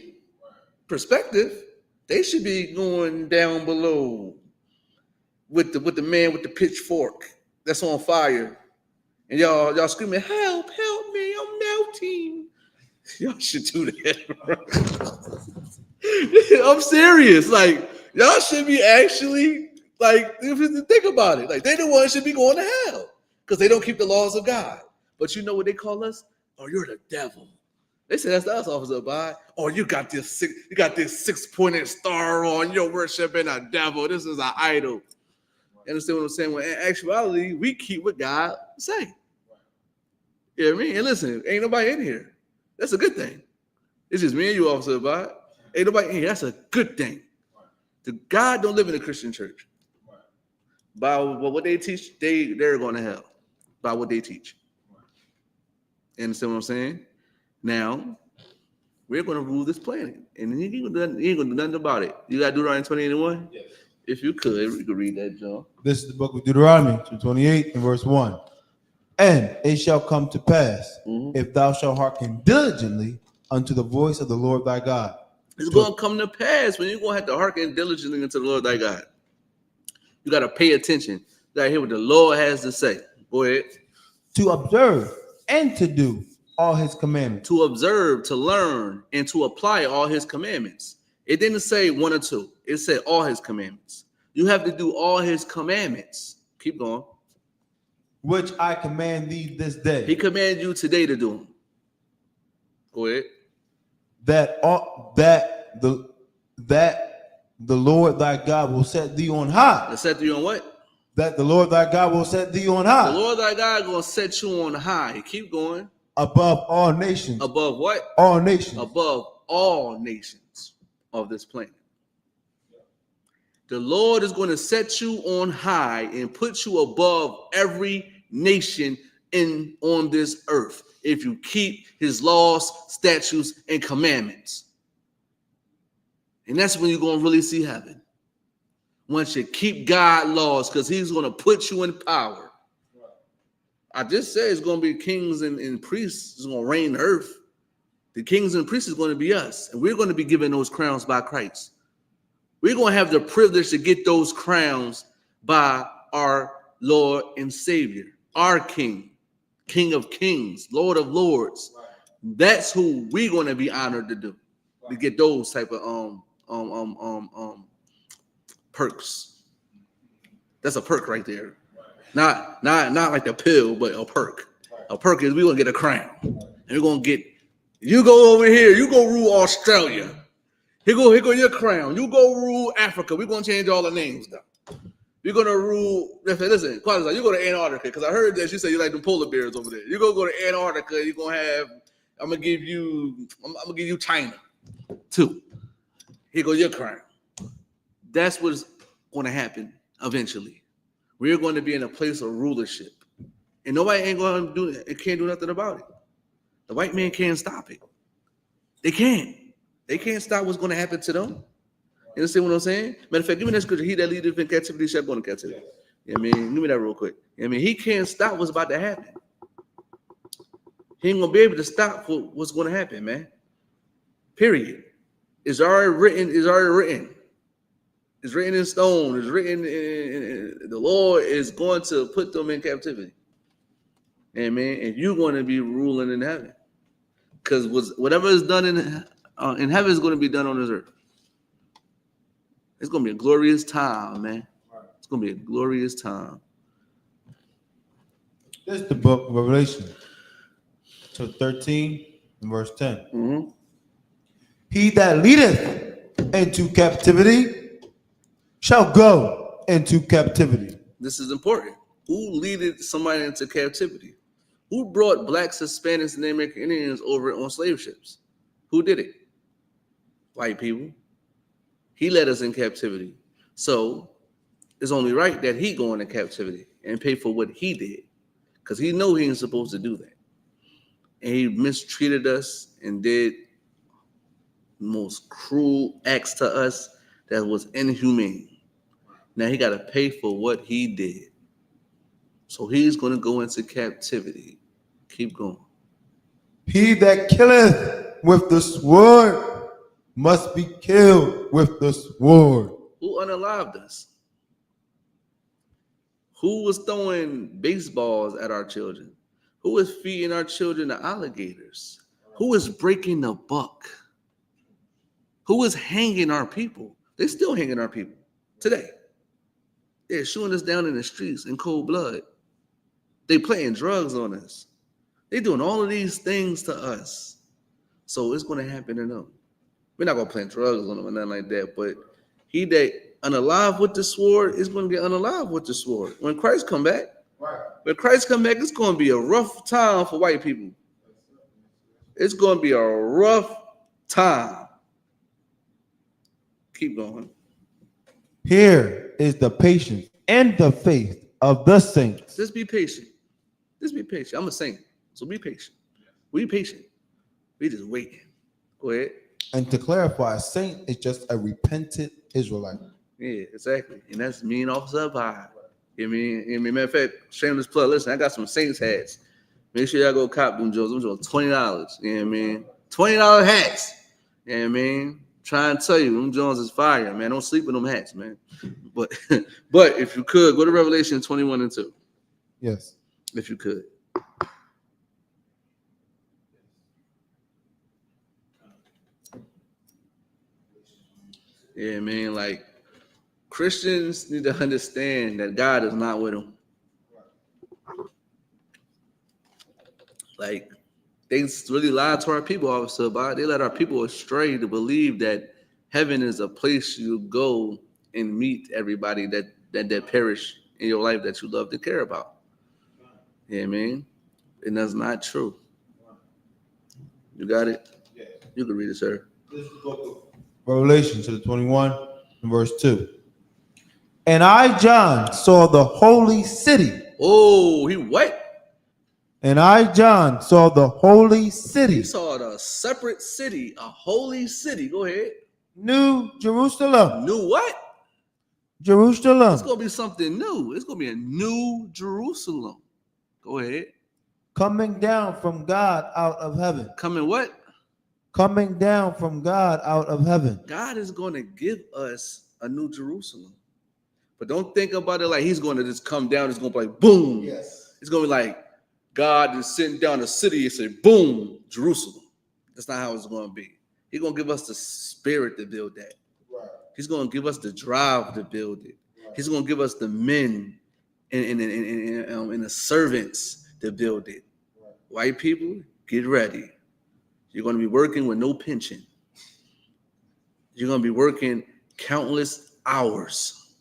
perspective, they should be going down below with the man with the pitchfork that's on fire. And y'all screaming, help me, I'm melting. Y'all should do that, right? I'm serious. Like, y'all should be actually, like, if you think about it, like, they the ones should be going to hell because they don't keep the laws of God. But you know what they call us? Oh, you're the devil. They say that's us, Officer Abide. Oh, you got this 6-pointed star on. You're worshiping a devil. This is an idol. You understand what I'm saying? Well, in actuality, we keep what God say. You know what I mean? And listen, ain't nobody in here. That's a good thing. It's just me and you, Officer Abide. Ain't nobody in here. That's a good thing. The God don't live in a Christian church. By what they teach, they're going to hell. By what they teach. You understand what I'm saying? Now, we're going to rule this planet. And you ain't going to do nothing about it. You got Deuteronomy 28:1? Yes. If you could, we could read that, John. This is the book of Deuteronomy, 28 and verse 1. And it shall come to pass, if thou shalt hearken diligently unto the voice of the Lord thy God. It's going to come to pass when you're going to have to hearken diligently unto the Lord thy God. You got to pay attention. You got to hear what the Lord has to say. Go ahead. To observe and to do all his commandments. To observe, to learn, and to apply all his commandments. It didn't say one or two. It said all his commandments. You have to do all his commandments. Keep going. Which I command thee this day. He commanded you today to do them. Go ahead. That the Lord thy God will set thee on high. Set thee on what? That the Lord thy God will set thee on high. The Lord thy God going to set you on high. Keep going. Above all nations. Above what? All nations. Above all nations of this planet. The Lord is going to set you on high and put you above every nation on this earth if you keep his laws, statutes, and commandments. And that's when you're going to really see heaven. Once you keep God laws, because he's going to put you in power. I just said it's going to be kings and priests is going to reign the earth. The kings and priests is going to be us. And we're going to be given those crowns by Christ. We're going to have the privilege to get those crowns by our Lord and Savior, our King, King of Kings, Lord of Lords. That's who we're going to be honored to do, to get those type of perks. That's a perk right there. Not like a pill, but a perk. A perk is we're going to get a crown. And we're going to get, you go over here, you go rule Australia. Here go your crown. You go rule Africa. We're going to change all the names now. We're going to rule, listen, you go to Antarctica, because I heard that you say you like the polar bears over there. You're going to go to Antarctica, you're going to have, I'm going to give you China, too. Here go your crown. That's what's going to happen eventually. We're going to be in a place of rulership. And nobody ain't going to do it. It can't do nothing about it. The white man can't stop it. They can't. They can't stop what's going to happen to them. You understand what I'm saying? Matter of fact, give me that scripture. He that leadeth in captivity shall go into captivity. You know what I mean? Give me that real quick. You know what I mean? He can't stop what's about to happen. He ain't going to be able to stop what's going to happen, man. Period. It's already written. It's already written. It's written in stone. It's written in the Lord is going to put them in captivity. Amen. And you're going to be ruling in heaven. Because whatever is done in heaven is going to be done on this earth. It's going to be a glorious time, man. It's going to be a glorious time. This is the book of Revelation. So 13 and verse 10. Mm-hmm. He that leadeth into captivity shall go into captivity. This is important. Who leaded somebody into captivity? Who brought blacks, Hispanics, and American Indians over on slave ships? Who did it? White people. He led us in captivity. So it's only right that he go into captivity and pay for what he did. Because he know he ain't supposed to do that. And he mistreated us and did most cruel acts to us that was inhumane. Now he got to pay for what he did. So he's going to go into captivity. Keep going. He that killeth with the sword must be killed with the sword. Who unalived us? Who was throwing baseballs at our children? Who was feeding our children to alligators? Who was breaking the buck? Who was hanging our people? They're still hanging our people today. They're shooting us down in the streets in cold blood. They playing drugs on us. They're doing all of these things to us. So it's going to happen to them. We're not going to plant drugs on them or nothing like that. But he that unalive with the sword is going to get unalive with the sword. When Christ come back, when Christ come back, it's going to be a rough time for white people. It's going to be a rough time. Keep going. Here is the patience and the faith of the saints. Just be patient. Just be patient. I'm a saint, so be patient. We patient. We just waiting. Go ahead. And to clarify, a saint is just a repentant Israelite. Yeah, exactly. And that's me and Officer Up High. You know what I mean? Matter of fact, shameless plug. Listen, I got some Saints hats. Make sure y'all go cop them Joes. Them Joes $20. You know what I mean? $20 hats. You know what I mean? Trying to tell you, them Jones is fire, man. Don't sleep with them hats, man. But if you could, go to Revelation 21 and 2. Yes. If you could. Yeah, man, like Christians need to understand that God is not with them. Like, they really lied to our people, Officer. They let our people astray to believe that heaven is a place you go and meet everybody that perish in your life that you love to care about. You know what I mean? And that's not true. You got it? Yeah. You can read it, sir. This is the book of Revelation to the 21 and verse 2. And I, John, saw the holy city. Oh, he what? And I, John, saw the holy He city, saw a separate city, a holy city. Go ahead. New Jerusalem. New what? Jerusalem, It's gonna be something new. It's gonna be a new Jerusalem. Go ahead. coming down from God out of heaven. Coming what? Coming down from God out of heaven. God is gonna give us a new Jerusalem. But don't think about it like he's gonna just come down. It's gonna be like boom. Yes. It's gonna be like God is sitting down the city and say, boom, Jerusalem. That's not how it's gonna be. He's gonna give us the spirit to build that. Right. He's gonna give us the drive to build it. Right. He's gonna give us the men and the servants to build it. Right. White people, get ready. You're gonna be working with no pension. You're gonna be working countless hours,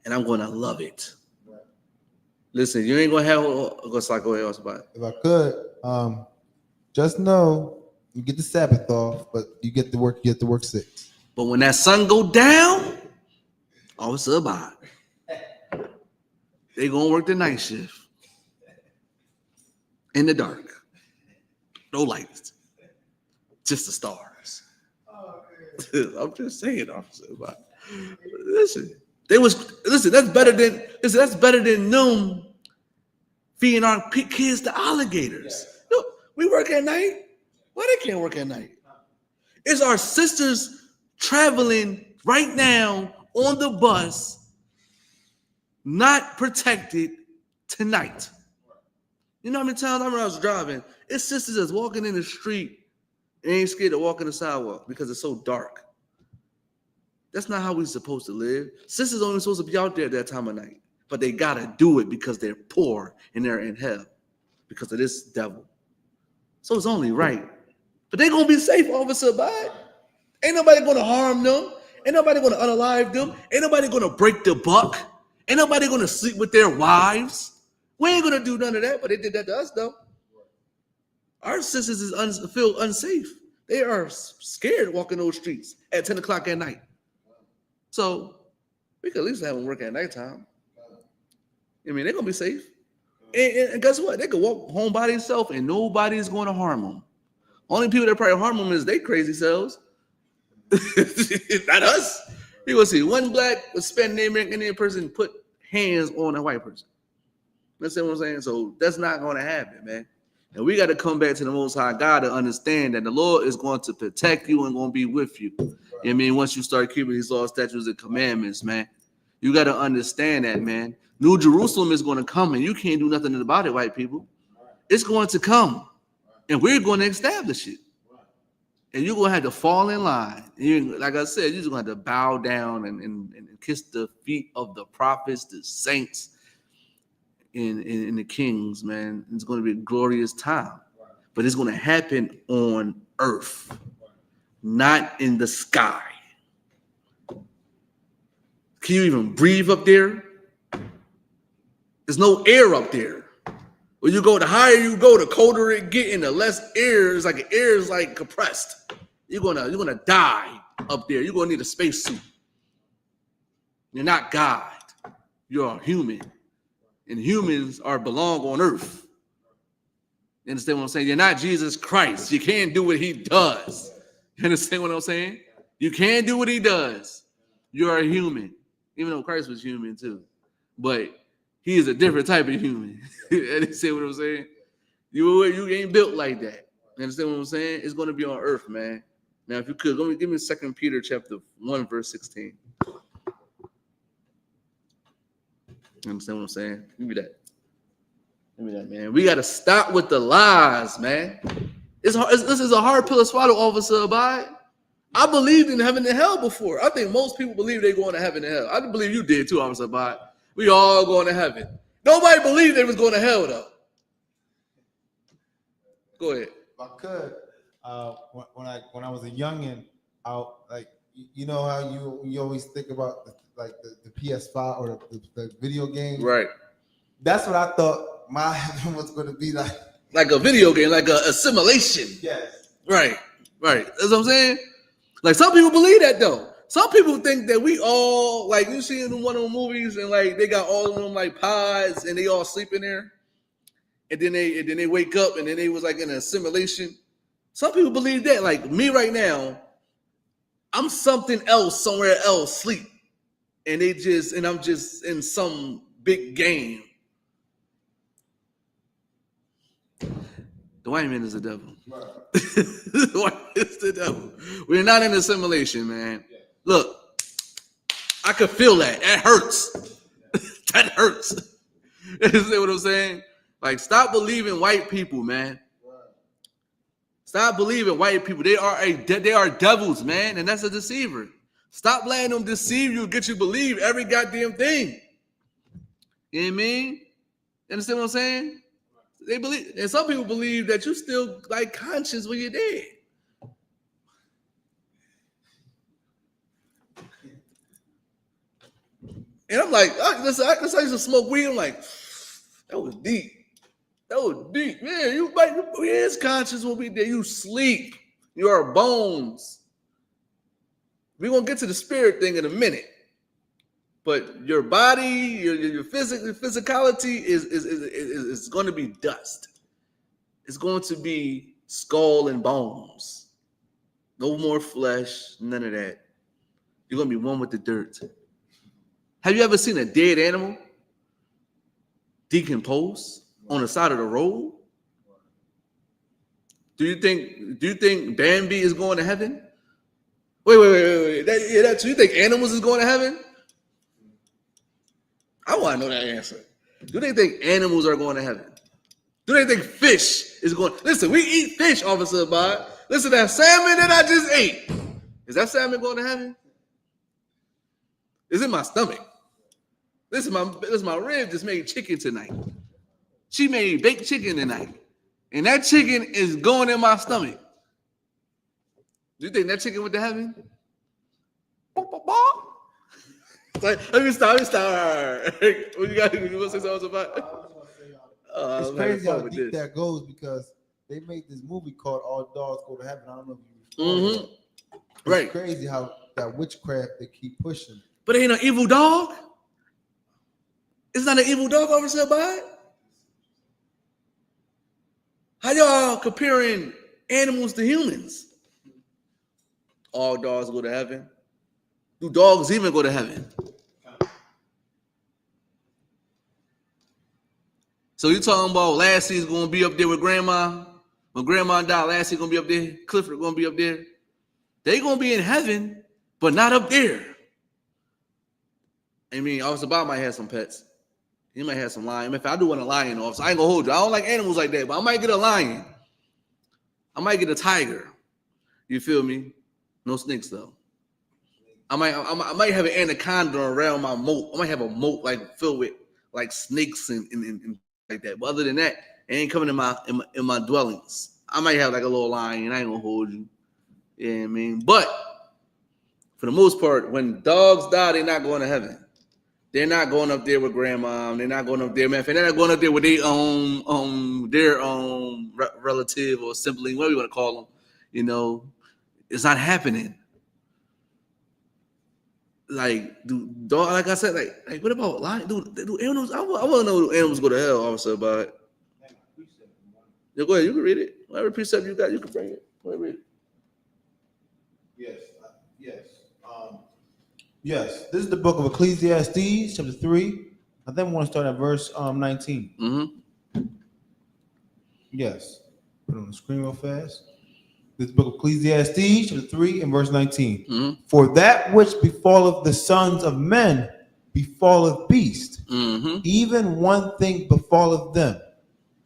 and I'm gonna love it. Right. Listen, you ain't gonna have. Go ahead, about it. If I could, just know you get the Sabbath off, but you get to work. You get to work 6. But when that sun go down, all of a sudden, they gonna work the night shift in the dark, no lights, just the stars. I'm just saying, officer. Listen, That's better than them feeding our kids to alligators. No, we work at night. Why they can't work at night? It's our sisters traveling right now on the bus, not protected tonight. You know how many times I remember I was driving? It's sisters that's walking in the street and ain't scared to walk on the sidewalk because it's so dark. That's not how we're supposed to live. Sisters only supposed to be out there at that time of night, but they gotta do it because they're poor and they're in hell because of this devil. So it's only right. But they're gonna be safe, Officer Abide. Ain't nobody gonna harm them. Ain't nobody gonna unalive them. Ain't nobody gonna break the buck. Ain't nobody gonna sleep with their wives. We ain't gonna do none of that, but they did that to us though. Our sisters feel unsafe. They are scared walking those streets at 10 o'clock at night. So we could at least have them work at nighttime. I mean, they're gonna be safe. And guess what? They could walk home by themselves and nobody's gonna harm them. Only people that probably harm them is they crazy selves. Not us. You gonna see one black Spanish Indian person put hands on a white person. That's what I'm saying. So that's not gonna happen, man. And we got to come back to the Most High God to understand that the Lord is going to protect you and going to be with you. I mean, once you start keeping these laws, statutes, and commandments, man, you got to understand that, man. New Jerusalem is going to come, and you can't do nothing about it, white people. It's going to come, and we're going to establish it. And you're going to have to fall in line. And like I said, you're just going to have to bow down and kiss the feet of the prophets, the saints, in the kings, man. It's going to be a glorious time, but it's going to happen on earth, not in the sky. Can you even breathe up there? There's no air up there. When you go, the higher you go, the colder it gets, and the less air is like air is like compressed. You're gonna die up there. You're gonna need a spacesuit. You're not God. You're a human. And humans belong on earth. You understand what I'm saying? You're not Jesus Christ. You can't do what he does. You understand what I'm saying? You can't do what he does. You're a human. Even though Christ was human too. But he is a different type of human. You understand what I'm saying? You ain't built like that. You understand what I'm saying? It's going to be on earth, man. Now, if you could, give me 2 Peter chapter 1, verse 16. You understand what I'm saying? Give me that, man. We got to stop with the lies, man. This is a hard pill to swallow, Officer Abide. I believed in heaven and hell before. I think most people believe they're going to heaven and hell. I believe you did too, Officer Abide. We all going to heaven. Nobody believed they was going to hell, though. Go ahead. If I could, when I was a youngin', you know how you always think about the PS5 or the video game, right? That's what I thought my heaven was going to be like. Like a video game, like a simulation. Yes. Right. That's what I'm saying. Like some people believe that though. some people think that we all, like, you see in one of the movies and like they got all of them like pods and they all sleep in there. And then they wake up and then they was like in a simulation. Some people believe that. Like me right now, I'm something else somewhere else, sleep. And I'm just in some big game. The white man is the devil. The white man is the devil. We're not in a simulation, man. Look, I could feel that. That hurts. That hurts. You see what I'm saying? Like, stop believing white people, man. Stop believing white people. They are devils, man, and that's a deceiver. Stop letting them deceive you, get you to believe every goddamn thing. You know what I mean? You understand what I'm saying? They believe, and some people believe that you still like conscious when you're dead. And I'm like, I used to smoke weed. I'm like, that was deep. That was deep. Man, you is conscious when we there. You sleep. You are bones. We're going to get to the spirit thing in a minute. But your body, your physicality is going to be dust. It's going to be skull and bones. No more flesh, none of that. You're going to be one with the dirt. Have you ever seen a dead animal decompose on the side of the road? Do you think Bambi is going to heaven? Wait. You think animals is going to heaven? I want to know that answer. Do they think animals are going to heaven? Do they think fish is going? Listen, we eat fish, Officer Abad. Listen, that salmon that I just ate, is that salmon going to heaven? It's in my stomach. Listen, my rib just made chicken tonight. She made baked chicken tonight. And that chicken is going in my stomach. Do you think that chicken went to heaven? Like, let me stop. What you got? You want to say something about? It's crazy how deep that goes because they made this movie called All Dogs Go to Heaven. I don't know if you It's right. Crazy how that witchcraft they keep pushing. But it ain't an evil dog. It's not an evil dog, Officer Abad. How y'all comparing animals to humans? All dogs go to heaven. Do dogs even go to heaven? So you talking about Lassie's gonna be up there with Grandma? When Grandma died, Lassie's gonna be up there. Clifford gonna be up there. They gonna be in heaven, but not up there. I mean, Officer Bob might have some pets. He might have some lion. If I do want a lion, officer, I ain't gonna hold you. I don't like animals like that, but I might get a lion. I might get a tiger. You feel me? No snakes though. I might have an anaconda around my moat. I might have a moat like filled with like snakes and like that. But other than that, it ain't coming in my dwellings. I might have like a little lion. I ain't gonna hold you. You know what I mean? But for the most part, when dogs die, they're not going to heaven. They're not going up there with Grandma. They're not going up there, man. They're not going up there with their relative or sibling, whatever you want to call them. You know, it's not happening. Like, like I said, like what about lions? Do animals? I want to know, do animals go to hell? Officer, about it. Yeah, go ahead. You can read it. Whatever precept you got, you can bring it. Go ahead, read it. Yes, this is the book of Ecclesiastes, chapter 3. I think we want to start at verse 19. Mm-hmm. Yes, put it on the screen real fast. This book of Ecclesiastes, chapter 3, and verse 19. Mm-hmm. For that which befalleth the sons of men befalleth beasts, even one thing befalleth them.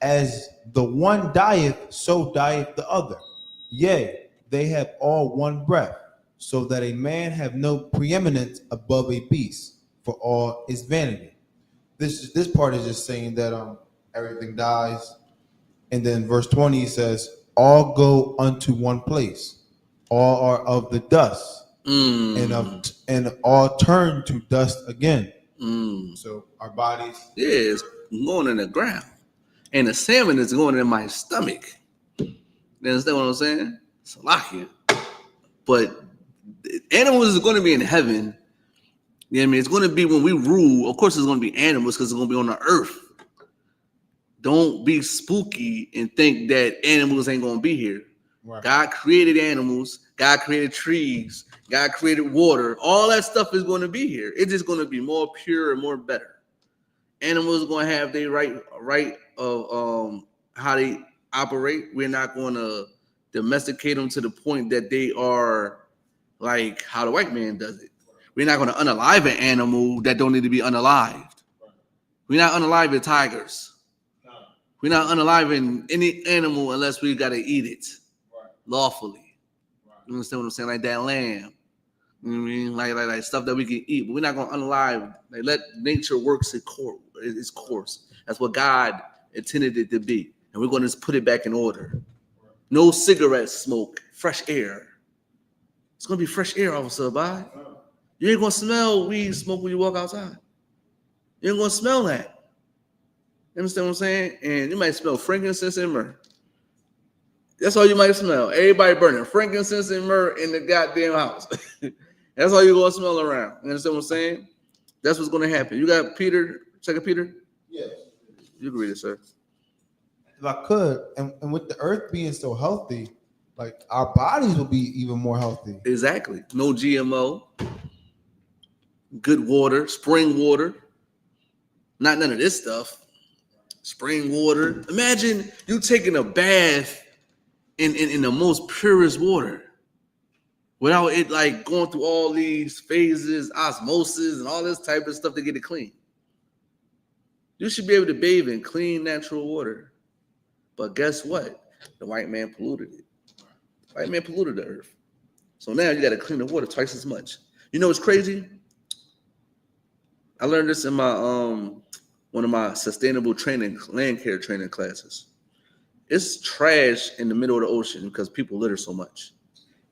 As the one dieth, so dieth the other. Yea, they have all one breath. So that a man have no preeminence above a beast, for all is vanity. This part is just saying that everything dies, and then verse 20 says, all go unto one place, all are of the dust, and all turn to dust again. So our bodies, it's going in the ground, and the salmon is going in my stomach. You understand what I'm saying? Salakia, but Animals is going to be in heaven. You know what I mean? It's going to be when we rule. Of course, it's going to be animals because it's going to be on the earth. Don't be spooky and think that animals ain't going to be here. Right. God created animals. God created trees. God created water. All that stuff is going to be here. It's just going to be more pure and more better. Animals are going to have their right of how they operate. We're not going to domesticate them to the point that they are like how the white man does it. We're not going to unalive an animal that don't need to be unalived. We're not unaliving tigers. We're not unaliving any animal unless we got to eat it lawfully. You understand what I'm saying? Like that lamb. You know what I mean? Like stuff that we can eat. But we're not going to unalive. Like, let nature work its course. That's what God intended it to be. And we're going to put it back in order. No cigarette smoke. Fresh air. It's going to be fresh air, Officer Abide. You ain't going to smell weed smoke when you walk outside. You ain't going to smell that. You understand what I'm saying? And you might smell frankincense and myrrh. That's all you might smell. Everybody burning frankincense and myrrh in the goddamn house. That's all you're going to smell around. You understand what I'm saying? That's what's going to happen. You got Peter, 2 Peter? Yes. You can read it, sir. If I could, and with the earth being so healthy, like our bodies will be even more healthy. Exactly. No GMO. Good water, spring water. Not none of this stuff. Spring water. Imagine you taking a bath in the most purest water without it like going through all these phases, osmosis, and all this type of stuff to get it clean. You should be able to bathe in clean, natural water. But guess what? The white man polluted it. The white man polluted the earth. So now you got to clean the water twice as much. You know what's crazy? I learned this in my one of my sustainable training, land care training classes. It's trash in the middle of the ocean because people litter so much.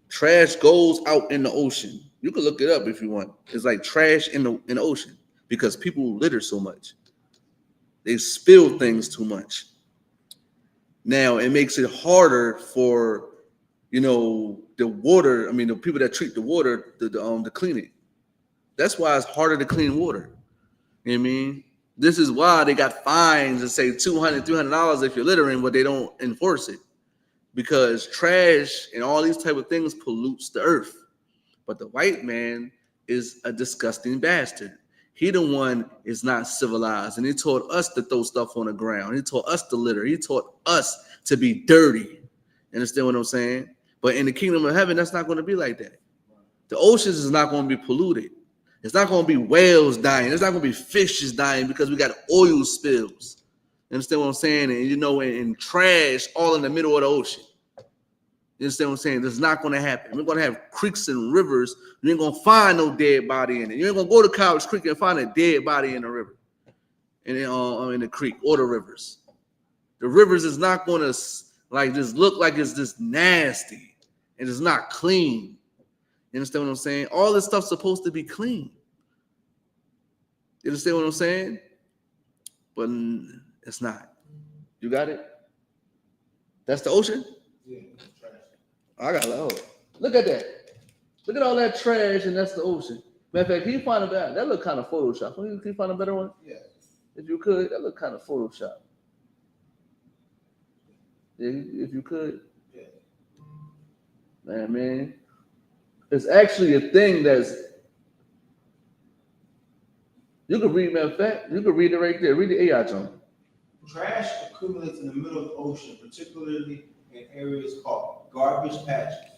Trash goes out in the ocean. You can look it up if you want. It's like trash in the ocean because people litter so much. They spill things too much. Now it makes it harder for the water. I mean, the people that treat the water to clean it. That's why it's harder to clean water. You know what I mean? This is why they got fines that say $200, $300 if you're littering, but they don't enforce it. Because trash and all these type of things pollutes the earth. But the white man is a disgusting bastard. He the one is not civilized. And he taught us to throw stuff on the ground. He taught us to litter. He taught us to be dirty. You understand what I'm saying? But in the kingdom of heaven, that's not going to be like that. The oceans is not going to be polluted. It's not going to be whales dying. It's not going to be fishes dying because we got oil spills. You understand what I'm saying? And and trash all in the middle of the ocean. You understand what I'm saying? This is not going to happen. We're going to have creeks and rivers. You ain't going to find no dead body in it. You ain't going to go to Coward's Creek and find a dead body in the river. In the creek or the rivers. The rivers is not going to just look like it's just nasty. And it's not clean. You understand what I'm saying? All this stuff's supposed to be clean. You understand what I'm saying? But it's not. You got it? That's the ocean? Yeah, trash. I got it. Look at that. Look at all that trash, and that's the ocean. Matter of fact, can you find a better? That look kind of Photoshop. Can you find a better one? Yeah. If you could, that look kind of Photoshop. If you could. Yeah. Man. It's actually a thing that's. You can read, matter of fact, you can read it right there. Read the AI John. Trash accumulates in the middle of the ocean, particularly in areas called garbage patches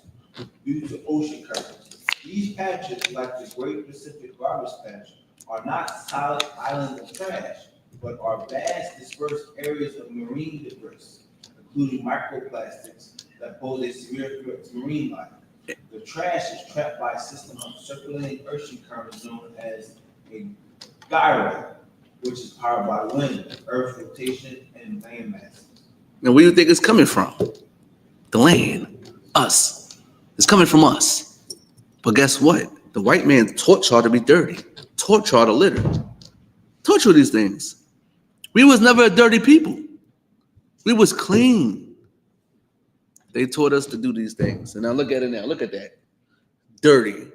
due to ocean currents. These patches, like the Great Pacific Garbage Patch, are not solid islands of trash, but are vast dispersed areas of marine debris, including microplastics that pose a severe threat to marine life. The trash is trapped by a system of circulating ocean currents known as a gyre, which is powered by wind, earth rotation, and land masses. Now, where do you think it's coming from? The land, us. It's coming from us. But guess what? The white man taught y'all to be dirty, taught y'all to litter, taught you these things. We was never a dirty people. We was clean. They taught us to do these things. And now look at it now. Look at that. dirty.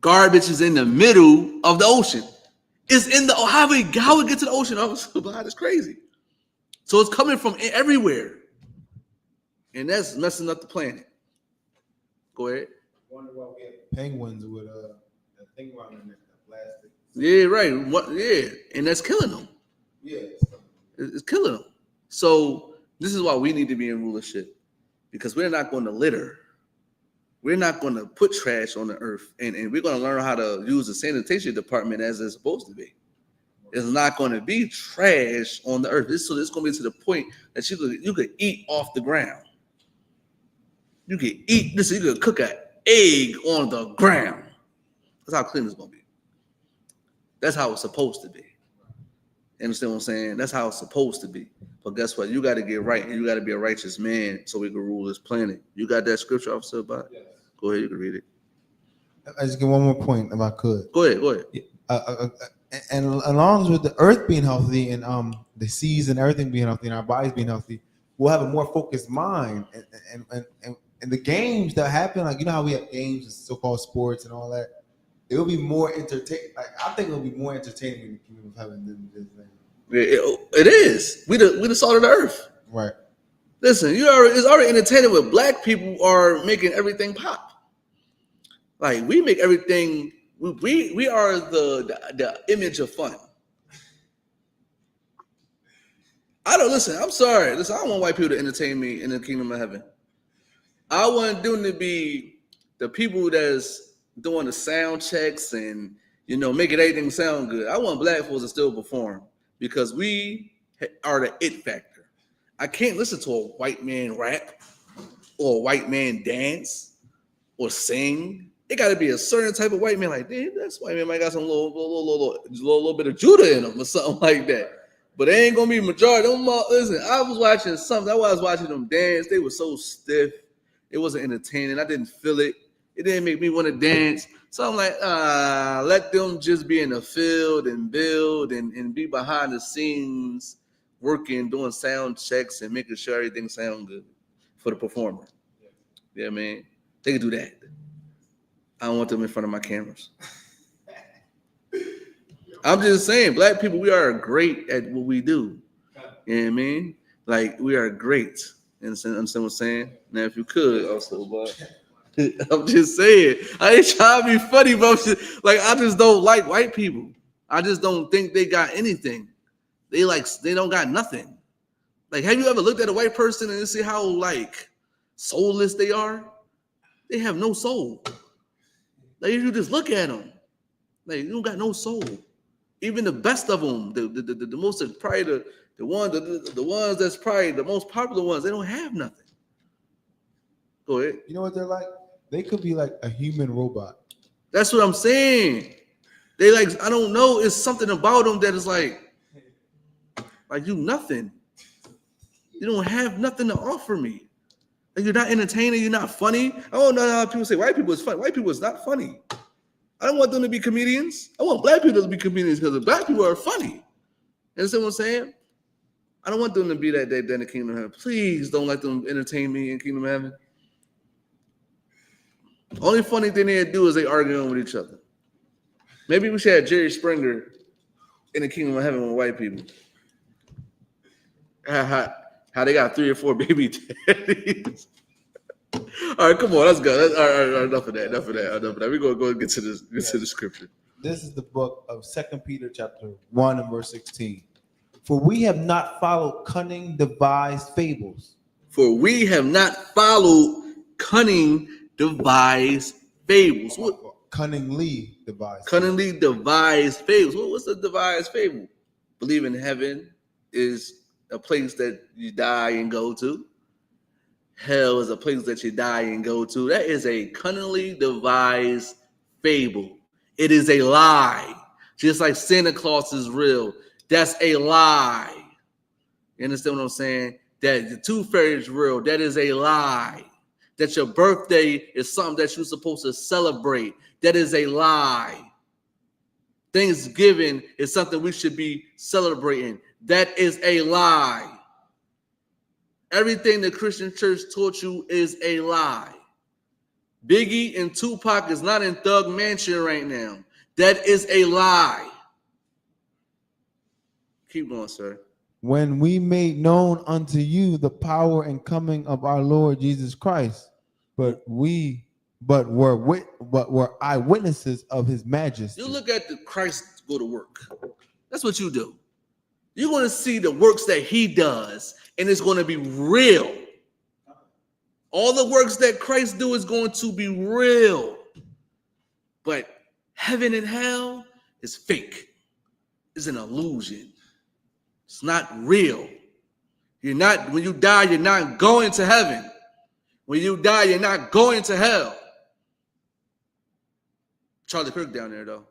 Garbage is in the middle of the ocean. It's in the how we get to the ocean? That's crazy. So it's coming from everywhere, and that's messing up the planet. Go ahead. Wonder why we have penguins with a thing around their neck, the plastic. Yeah, right. What? Yeah, and that's killing them. Yeah, It's killing them. So this is why we need to be in rulership, because we're not going to litter. We're not going to put trash on the earth, and we're going to learn how to use the sanitation department as it's supposed to be. It's not going to be trash on the earth. So it's going to be to the point that you could eat off the ground. You could eat this. You could cook an egg on the ground. That's how clean it's going to be. That's how it's supposed to be. You understand what I'm saying? That's how it's supposed to be. But guess what? You got to get right, and you got to be a righteous man so we can rule this planet. You got that scripture, Officer? About? Yes. Go ahead. You can read it. I just get one more point if I could. Go ahead. And along with the earth being healthy and the seas and everything being healthy and our bodies being healthy, we'll have a more focused mind. And the games that happen, like, you know how we have games and so-called sports and all that, it will be more entertaining. Like, I think it'll be more entertaining in the kingdom of heaven than this thing. It is. We the salt of the earth. Right. Listen, it's already entertaining when black people are making everything pop. Like, we make everything. We are the image of fun. I don't listen. I'm sorry. Listen, I don't want white people to entertain me in the kingdom of heaven. I want them to be the people that's doing the sound checks and, you know, making everything sound good. I want black folks to still perform because we are the it factor. I can't listen to a white man rap or a white man dance or sing. It got to be a certain type of white man. Like, damn, that's white man might got some little bit of Judah in them or something like that. But they ain't gonna be majority. Listen, I was watching something. I was watching them dance. They were so stiff. It wasn't entertaining. I didn't feel it. It didn't make me want to dance. So I'm like, let them just be in the field and build and be behind the scenes, working, doing sound checks and making sure everything sounds good for the performer. Yeah, man. They can do that. I don't want them in front of my cameras. I'm just saying, black people, we are great at what we do. You know what I mean? Like, we are great. You understand what I'm saying? Now, if you could also, but I'm just saying, I ain't trying to be funny, but I just don't like white people. I just don't think they got anything. They don't got nothing. Like, have you ever looked at a white person and see how, like, soulless they are? They have no soul. Like, if you just look at them, like, you don't got no soul. Even the best of them, the most, probably the ones that's probably the most popular ones, they don't have nothing. Go ahead. You know what they're like? They could be like a human robot. That's what I'm saying. They like, I don't know. It's something about them that is like you nothing. You don't have nothing to offer me. Like, you're not entertaining. You're not funny. I don't know how people say white people is funny. White people is not funny. I don't want them to be comedians. I want black people to be comedians because the black people are funny. You understand what I'm saying? I don't want them to be that in the kingdom of heaven. Please don't let them entertain me in kingdom of heaven. Only funny thing they do is they arguing with each other. Maybe we should have Jerry Springer in the kingdom of heaven with white people. How they got 3 or 4 baby daddies. All right, come on, let's go. All right, enough of that. We're gonna go get to the scripture. This is the book of 2 Peter chapter 1 and verse 16. For we have not followed cunning devised fables. For we have not followed cunning devised fables. What? Cunningly devised. Cunningly devised fables. What's the devised fable? Believe in heaven is a place that you die and go to. Hell is a place that you die and go to. That is a cunningly devised fable. It is a lie. Just like Santa Claus is real. That's a lie. You understand what I'm saying? That the tooth fairy is real. That is a lie. That your birthday is something that you're supposed to celebrate. That is a lie. Thanksgiving is something we should be celebrating. That is a lie. Everything the Christian church taught you is a lie. Biggie and Tupac is not in Thug Mansion right now. That is a lie. Keep going, sir. When we made known unto you the power and coming of our Lord Jesus Christ, but were eyewitnesses of his majesty. You look at the Christ go to work. That's what you do. You're going to see the works that he does, and it's going to be real. All the works that Christ do is going to be real. But heaven and hell is fake. It's an illusion. It's not real. When you die, you're not going to heaven. When you die, you're not going to hell. Charlie Kirk down there, though.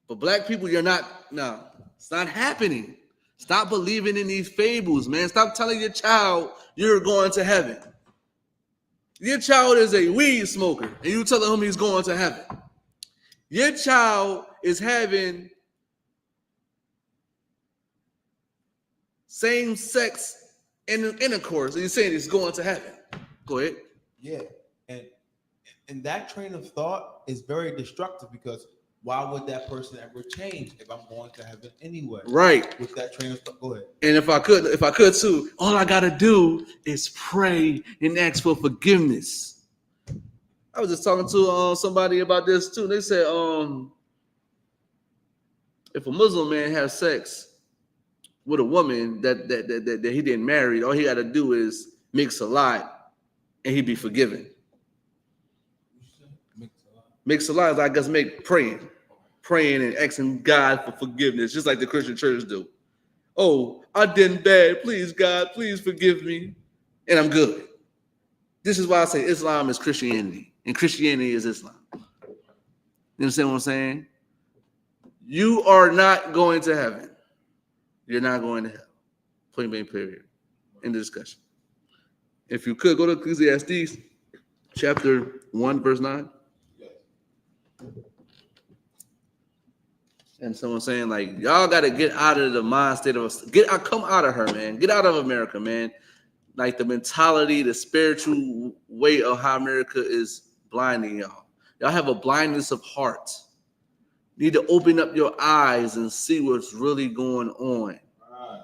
But black people, you're not, no, it's not happening. Stop believing in these fables, man. Stop telling your child you're going to heaven. Your child is a weed smoker, and you telling him he's going to heaven. Your child is having same-sex intercourse, and you're saying he's going to heaven. Go ahead. Yeah, and that train of thought is very destructive, because why would that person ever change if I'm going to heaven anyway? Right. With that train of thought. Go ahead. And if I could too, all I gotta do is pray and ask for forgiveness. I was just talking to somebody about this too. They said, if a Muslim man has sex with a woman that he didn't marry, all he got to do is make salat, and he'd be forgiven. Make salat is, I guess, make praying and asking God for forgiveness, just like the Christian church do. Oh, I did bad. Please, God, please forgive me, and I'm good. This is why I say Islam is Christianity, and Christianity is Islam. You understand what I'm saying? You are not going to heaven. You're not going to hell. Point blank, period. End of discussion. If you could, go to Ecclesiastes chapter 1, verse 9. And someone saying, like, y'all got to get out of the mind state of come out of her, man. Get out of America, man. Like the mentality, the spiritual way of how America is blinding y'all. Y'all have a blindness of heart. You need to open up your eyes and see what's really going on. Right.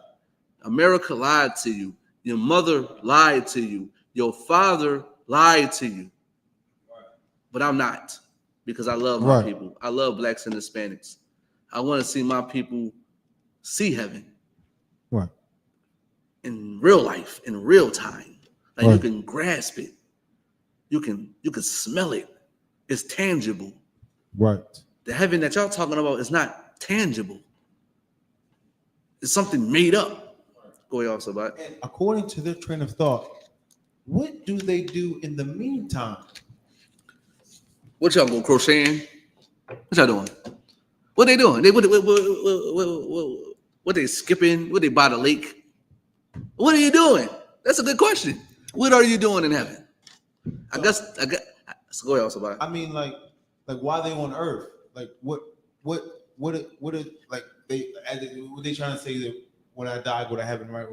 America lied to you. Your mother lied to you. Your father lied to you. Right. But I'm not, because I love my people. I love blacks and Hispanics. I want to see my people see heaven. Right. In real life, in real time. Like you can grasp it. You can smell it. It's tangible. Right. The heaven that y'all talking about is not tangible. It's something made up. Go ahead, also, but and according to their train of thought, what do they do in the meantime? What y'all go crocheting? What y'all doing? What they doing? What they skipping? What they by the lake? What are you doing? That's a good question. What are you doing in heaven? I guess. So go ahead, also, but I mean, like why they on earth? Like what like what they trying to say that when I die, go to heaven, right?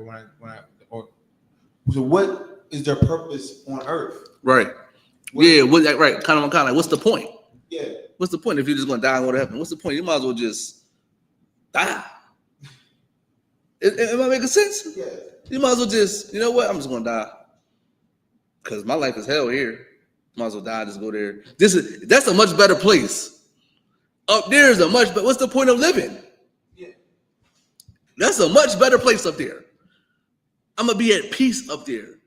So what is their purpose on earth? Right. Right. Kind of like, what's the point? Yeah. What's the point if you're just gonna die and go to heaven? What's the point? You might as well just die. Am I making sense? Yeah. You might as well just, you know what? I'm just gonna die. Because my life is hell here. Might as well die, just go there. That's a much better place. Up there is what's the point of living? Yeah. That's a much better place up there. I'm gonna be at peace up there.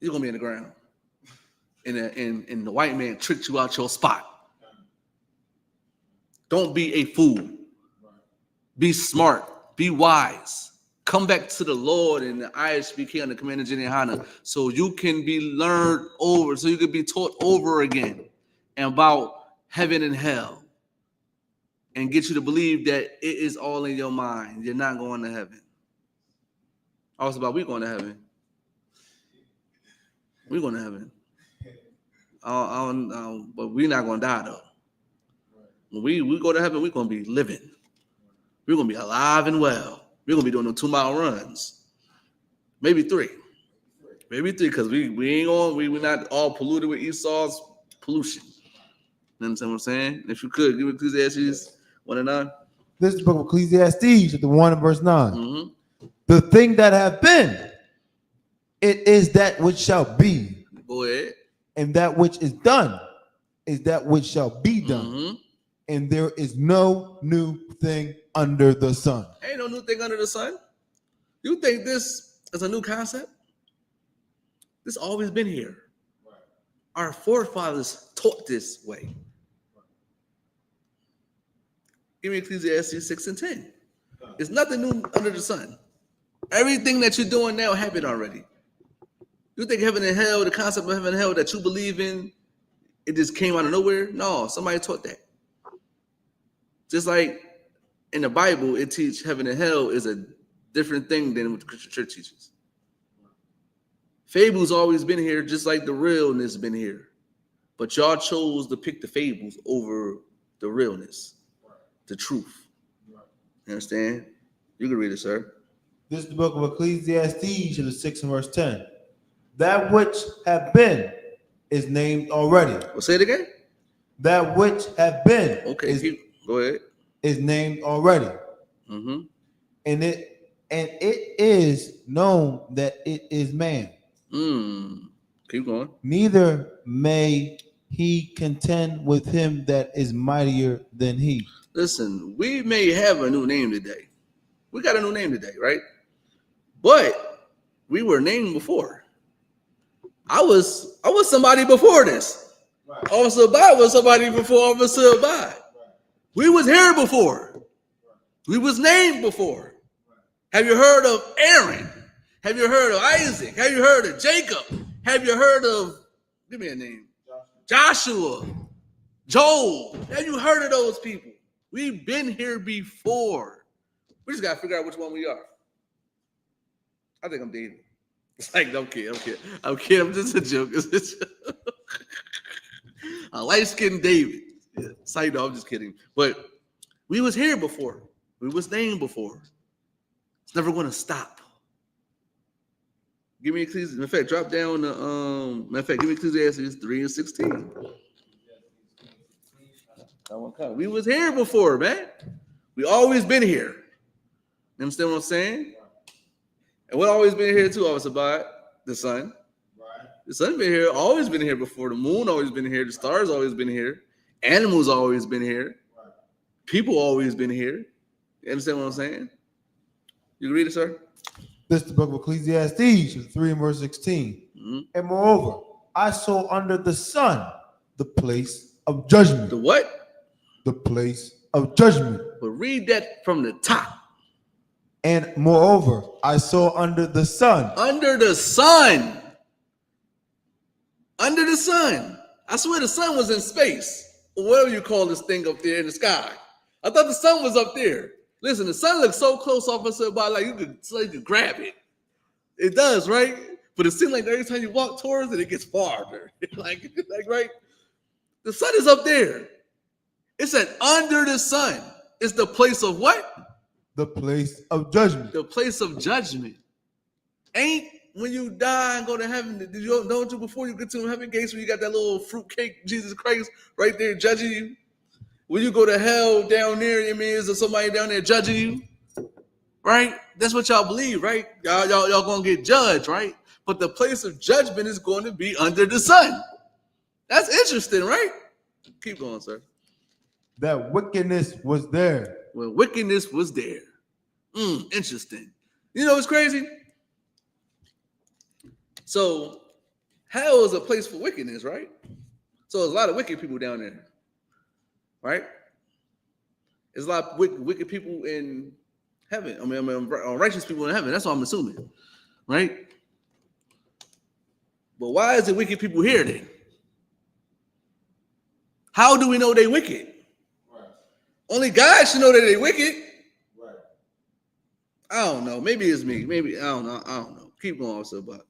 You're gonna be in the ground. And the white man tricked you out your spot. Don't be a fool. Be smart. Be wise. Come back to the Lord and the I.S.U.P.K on the Command of YAHANNA, so you can be learned over, so you can be taught over again about heaven and hell, and get you to believe that it is all in your mind. You're not going to heaven. Also, about we going to heaven. We're going to heaven. But we're not going to die though. When we go to heaven, we're going to be living. We're going to be alive and well. We're going to be doing the 2-mile runs. Maybe 3. Maybe 3, because we ain't on. We're not all polluted with Esau's pollution. You understand what I'm saying? If you could, give me Ecclesiastes 1 and 9. This is the book of Ecclesiastes, chapter 1 and verse 9. Mm-hmm. The thing that have been, it is that which shall be. Go ahead. And that which is done is that which shall be done. Mm-hmm. And there is no new thing under the sun. Ain't no new thing under the sun. You think this is a new concept? This always been here. Right. Our forefathers taught this way. Right. Give me Ecclesiastes 6 and 10. There's nothing new under the sun. Everything that you're doing now happened already. You think heaven and hell, the concept of heaven and hell that you believe in, it just came out of nowhere? No, somebody taught that. Just like in the Bible, it teaches heaven and hell is a different thing than what the Christian church teaches. Fables always been here, just like the realness been here. But y'all chose to pick the fables over the realness, the truth. You understand? You can read it, sir. This is the book of Ecclesiastes, chapter 6 and verse 10. That which have been is named already. Well, say it again. That which have been go ahead. Is named already. Mm-hmm. And it is known that it is man. Keep going. Neither may he contend with him that is mightier than he. Listen, we may have a new name today. We got a new name today, right? But we were named before. I was somebody before this. Right. Officer Abad was somebody before Officer Abad. Right. We was here before. Right. We was named before. Right. Have you heard of Aaron? Have you heard of Isaac? Have you heard of Jacob? Have you heard of, give me a name, Joshua, Joel? Have you heard of those people? We've been here before. We just got to figure out which one we are. I think I'm David. It's like, I'm kidding. I'm just a joke. A light-skinned David. Yeah, side note, I'm just kidding. But we was here before. We was named before. It's never going to stop. Give me Ecclesiastes. In fact, drop down the give me Ecclesiastes 3 and 16. We was here before, man. We always been here. You understand what I'm saying? And what always been here too, Officer Bud? The sun. Right. The sun been here, always been here before. The moon always been here. The stars always been here. Animals always been here. Right. People always been here. You understand what I'm saying? You can read it, sir? This is the book of Ecclesiastes, 3 and verse 16. Mm-hmm. And moreover, I saw under the sun the place of judgment. The what? The place of judgment. But read that from the top. And moreover, I saw under the sun. Under the sun. Under the sun. I swear the sun was in space. Or whatever you call this thing up there in the sky. I thought the sun was up there. Listen, the sun looks so close off us about like you could grab it. It does, right? But it seems like every time you walk towards it, it gets farther. like right? The sun is up there. It said under the sun. It's the place of what? The place of judgment. The place of judgment. Ain't when you die and go to heaven, don't you before you get to heaven gates when you got that little fruitcake, Jesus Christ, right there judging you? When you go to hell down there, I mean, is there somebody down there judging you? Right? That's what y'all believe, right? Y'all gonna get judged, right? But the place of judgment is going to be under the sun. That's interesting, right? Keep going, sir. That wickedness was there. Well, wickedness was there. Interesting. You know what's crazy? So, hell is a place for wickedness, right? So there's a lot of wicked people down there, right? There's a lot of wicked people in heaven. I mean, righteous people in heaven. That's what I'm assuming, right? But why is it wicked people here then? How do we know they wicked? Only God should know that they wicked. Right. I don't know. Maybe it's me. Maybe I don't know. Keep going, also, but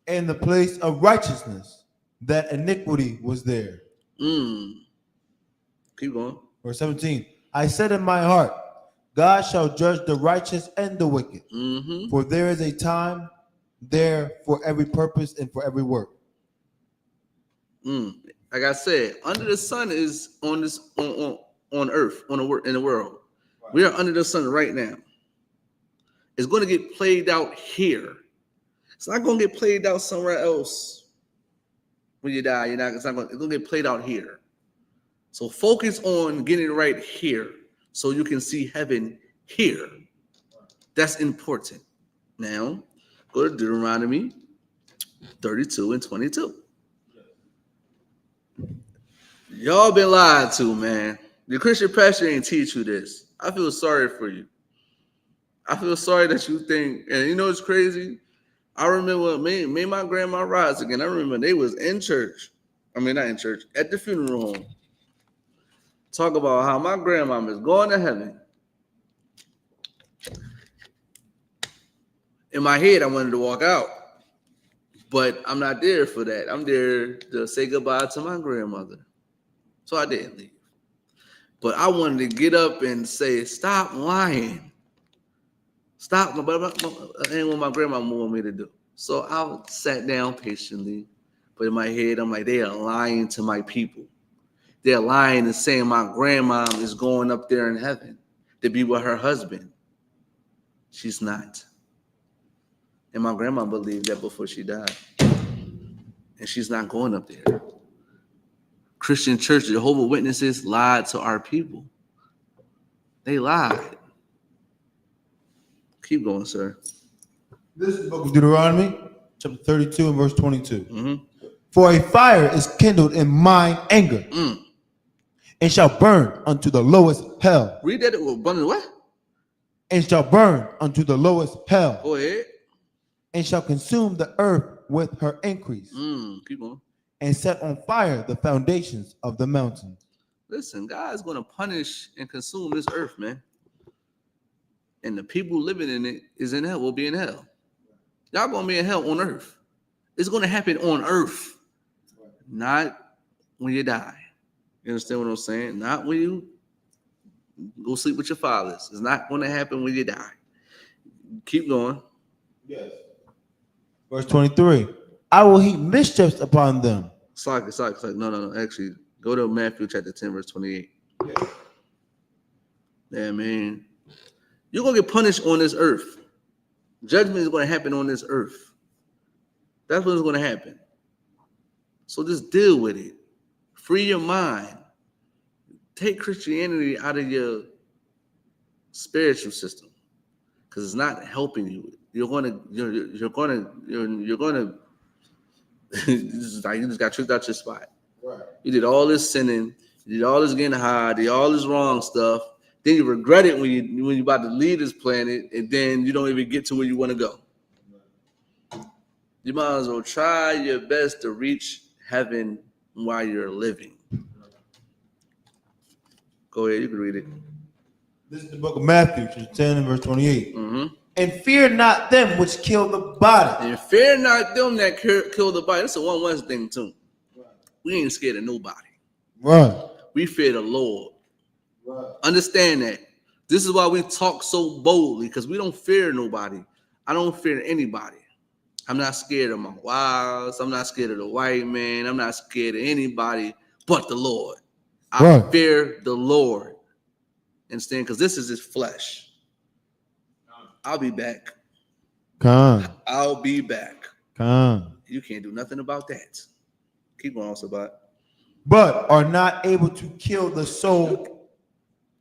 in the place of righteousness, that iniquity was there. Keep going. Verse 17. I said in my heart, God shall judge the righteous and the wicked. Mm-hmm. For there is a time there for every purpose and for every work. Like I said, under the sun is on this on earth, in the world. We are under the sun right now. It's going to get played out here. It's not going to get played out somewhere else. When you die, it's going to get played out here. So focus on getting it right here so you can see heaven here. That's important. Now, go to Deuteronomy 32 and 22. Y'all been lied to, man. The Christian pastor ain't teach you this. I feel sorry for you. I feel sorry that you think, and you know it's crazy. I remember me and my grandma Rods again. I remember they was in church. I mean, not in church, at the funeral home. Talk about how my grandma is going to heaven. In my head, I wanted to walk out, but I'm not there for that. I'm there to say goodbye to my grandmother. So I didn't leave. But I wanted to get up and say, stop lying. Stop. But ain't what my grandma wanted me to do. So I sat down patiently. But in my head, I'm like, they are lying to my people. They're lying and saying my grandma is going up there in heaven to be with her husband. She's not. And my grandma believed that before she died. And she's not going up there. Christian Church, Jehovah's Witnesses lied to our people. They lied. Keep going, sir. This is the book of Deuteronomy, chapter 32 and verse 22. Mm-hmm. For a fire is kindled in mine anger, and shall burn unto the lowest hell. Read that. Burn what? And shall burn unto the lowest hell. Go ahead. And shall consume the earth with her increase. Keep going. And set on fire the foundations of the mountain. Listen, God's going to punish and consume this earth, man. And the people living in it will be in hell. Y'all going to be in hell on earth. It's going to happen on earth. Not when you die. You understand what I'm saying? Not when you go sleep with your fathers. It's not going to happen when you die. Keep going. Yes. Verse 23. I will heap mischiefs upon them. Sorry. No. Actually, go to Matthew chapter 10, verse 28. Yes. Yeah, man. You're going to get punished on this earth. Judgment is going to happen on this earth. That's what's going to happen. So just deal with it. Free your mind. Take Christianity out of your spiritual system because it's not helping you. You're gonna you just got tricked out your spot. Right. You did all this sinning, you did all this getting high, did all this wrong stuff. Then you regret it when you're about to leave this planet, and then you don't even get to where you want to go. You might as well try your best to reach heaven while you're living. Go ahead, you can read it. This is the book of Matthew, chapter 10 and verse 28. Mm-hmm. And fear not them which kill the body. And fear not them that kill the body. That's a one West thing too. Right. We ain't scared of nobody. Right. We fear the Lord. Right. Understand that. This is why we talk so boldly, because we don't fear nobody. I don't fear anybody. I'm not scared of my wives. I'm not scared of the white man. I'm not scared of anybody but the Lord. I fear the Lord. Understand? Because this is his flesh. I'll be back. Come. I'll be back. Come. You can't do nothing about that. Keep going, Sabat. But are not able to kill the soul,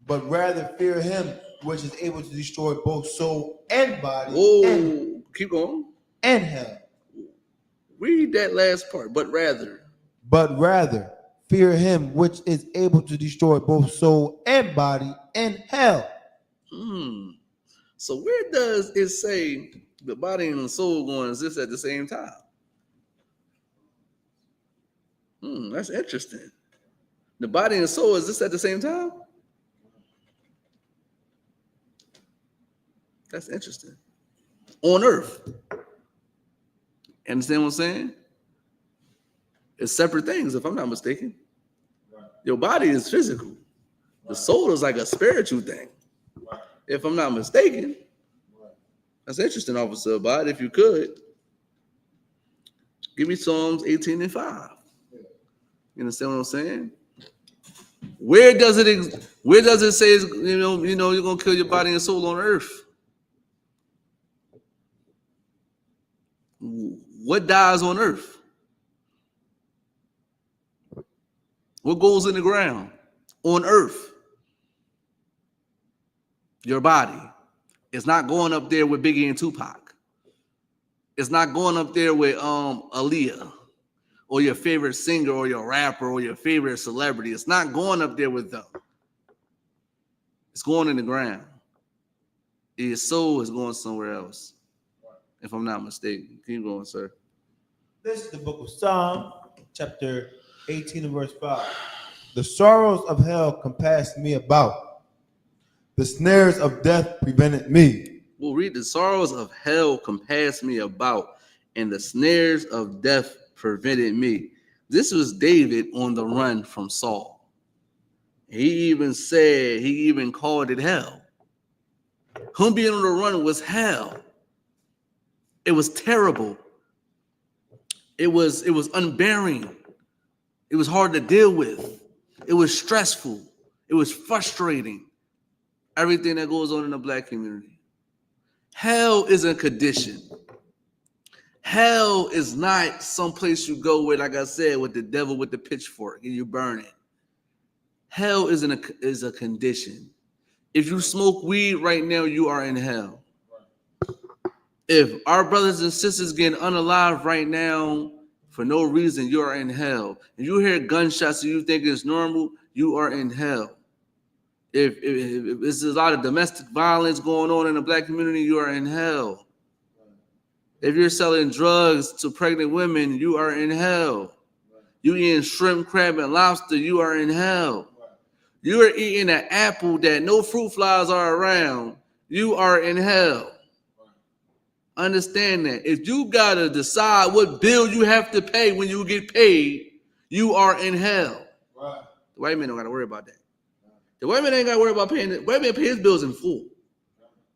but rather fear him which is able to destroy both soul and body. Oh, keep going. And hell. Read that last part. But rather fear him which is able to destroy both soul and body in hell. So where does it say the body and the soul going to exist at the same time? That's interesting. The body and soul exist at the same time? That's interesting. On earth. Understand what I'm saying? It's separate things, if I'm not mistaken. Right. Your body is physical. Right. The soul is like a spiritual thing. Right. If I'm not mistaken. Right. That's interesting, Officer Abad, if you could. Give me Psalms 18 and 5. You understand what I'm saying? Where does it say you're gonna kill your body and soul on earth? What dies on earth? What goes in the ground on earth? Your body. It's not going up there with Biggie and Tupac. It's not going up there with Aaliyah or your favorite singer or your rapper or your favorite celebrity. It's not going up there with them. It's going in the ground. Your soul is going somewhere else, if I'm not mistaken. Keep going, sir. This is the book of Psalm, chapter 18 and verse 5. The sorrows of hell compassed me about. The snares of death prevented me. We'll read the sorrows of hell compassed me about, and the snares of death prevented me. This was David on the run from Saul. He even called it hell. Him being on the run was hell. It was terrible. It was unbearing. It was hard to deal with. It was stressful. It was frustrating. Everything that goes on in the black community. Hell is a condition. Hell is not someplace you go with, like I said, with the devil with the pitchfork and you burn it. Hell is a condition. If you smoke weed right now, you are in hell. If our brothers and sisters getting unalive right now for no reason, you are in hell. If you hear gunshots and you think it's normal, you are in hell. If there's a lot of domestic violence going on in the black community, you are in hell. If you're selling drugs to pregnant women, you are in hell. You eating shrimp, crab, and lobster, you are in hell. You are eating an apple that no fruit flies are around, you are in hell. Understand that. If you got to decide what bill you have to pay when you get paid, you are in hell. Right. The white man don't got to worry about that. The white man ain't got to worry about paying it. The white man pay his bills in full.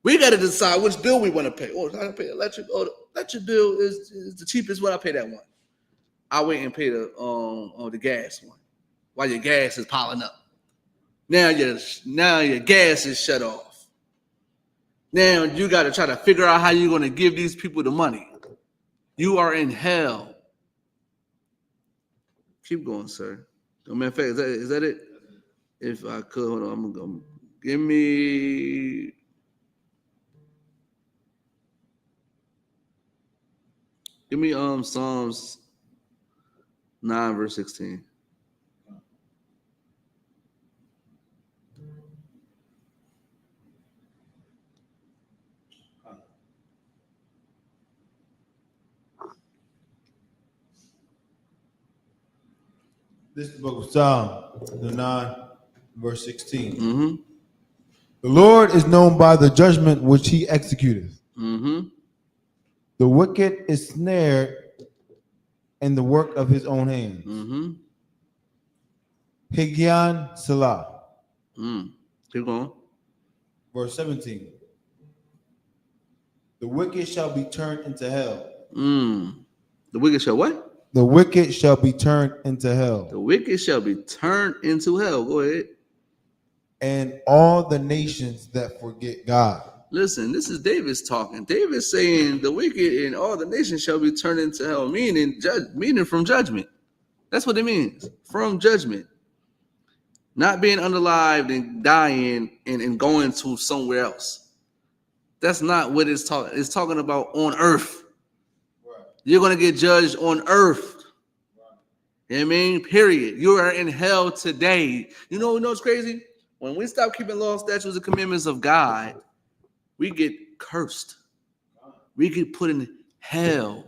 We got to decide which bill we want to pay. Oh, I gotta pay electric. Oh, the electric bill is the cheapest one. I pay that one. I wait and pay the gas one while your gas is piling up. Now your gas is shut off. Now you got to try to figure out how you're going to give these people the money. You are in hell. Keep going, sir. Matter of fact, is that it? If I could, hold on, I'm going to give me. Give me Psalms 9 verse 16. This is the book of Psalm, the 9, verse 16. Mm-hmm. The Lord is known by the judgment which he executeth. Mm-hmm. The wicked is snared in the work of his own hands. Mm-hmm. Higyan Salah. Keep going. Verse 17. The wicked shall be turned into hell. The wicked shall what? The wicked shall be turned into hell. The wicked shall be turned into hell. Go ahead. And all the nations that forget God. Listen, this is David's talking. David's saying the wicked and all the nations shall be turned into hell, meaning from judgment. That's what it means. From judgment. Not being unalived and dying and going to somewhere else. That's not what it's talking. It's talking about on earth. Right. You're going to get judged on earth. Right. You know what I mean? Period. You are in hell today. You know what's crazy? When we stop keeping laws, statutes, and commandments of God, we get cursed. We get put in hell.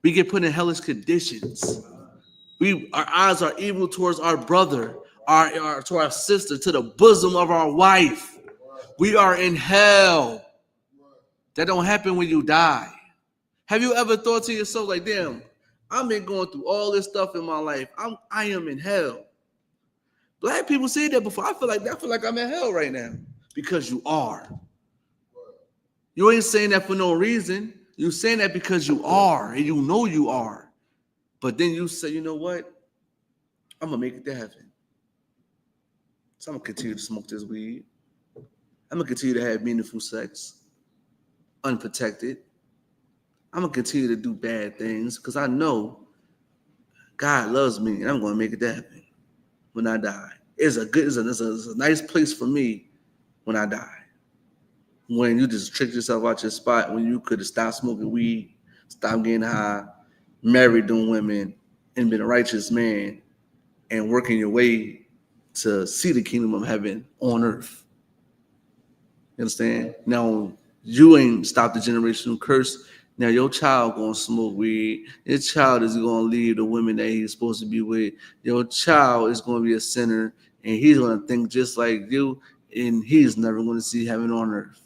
We get put in hellish conditions. Our eyes are evil towards our brother, to our sister, to the bosom of our wife. We are in hell. That don't happen when you die. Have you ever thought to yourself like, damn, I've been going through all this stuff in my life. I am in hell. Black people say that before. I feel like I'm in hell right now because you are. You ain't saying that for no reason. You're saying that because you are, and you know you are. But then you say, you know what? I'm gonna make it to heaven. So I'm gonna continue to smoke this weed. I'm gonna continue to have meaningful sex, unprotected. I'm gonna continue to do bad things because I know God loves me and I'm gonna make it to heaven when I die. It's a nice place for me when I die. When you just tricked yourself out your spot, when you could have stopped smoking weed, stopped getting high, married them women, and been a righteous man and working your way to see the kingdom of heaven on earth. You understand? Now, you ain't stopped the generational curse. Now, your child gonna smoke weed. Your child is gonna leave the women that he's supposed to be with. Your child is gonna be a sinner, and he's gonna think just like you, and he's never gonna see heaven on earth.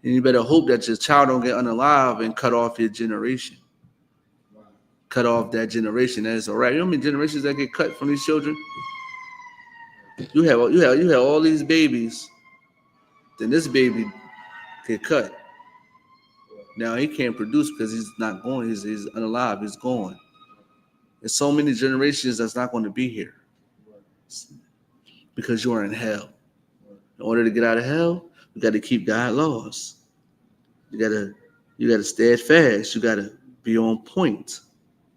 And you better hope that your child don't get unalive and cut off your generation. Cut off that generation. That's all right. You know how many generations that get cut from these children? You have all these babies. Then this baby get cut. Now he can't produce because he's not going. He's unalive. He's gone. There's so many generations that's not going to be here because you are in hell. In order to get out of hell, you got to keep God's laws. You gotta steadfast. You gotta be on point.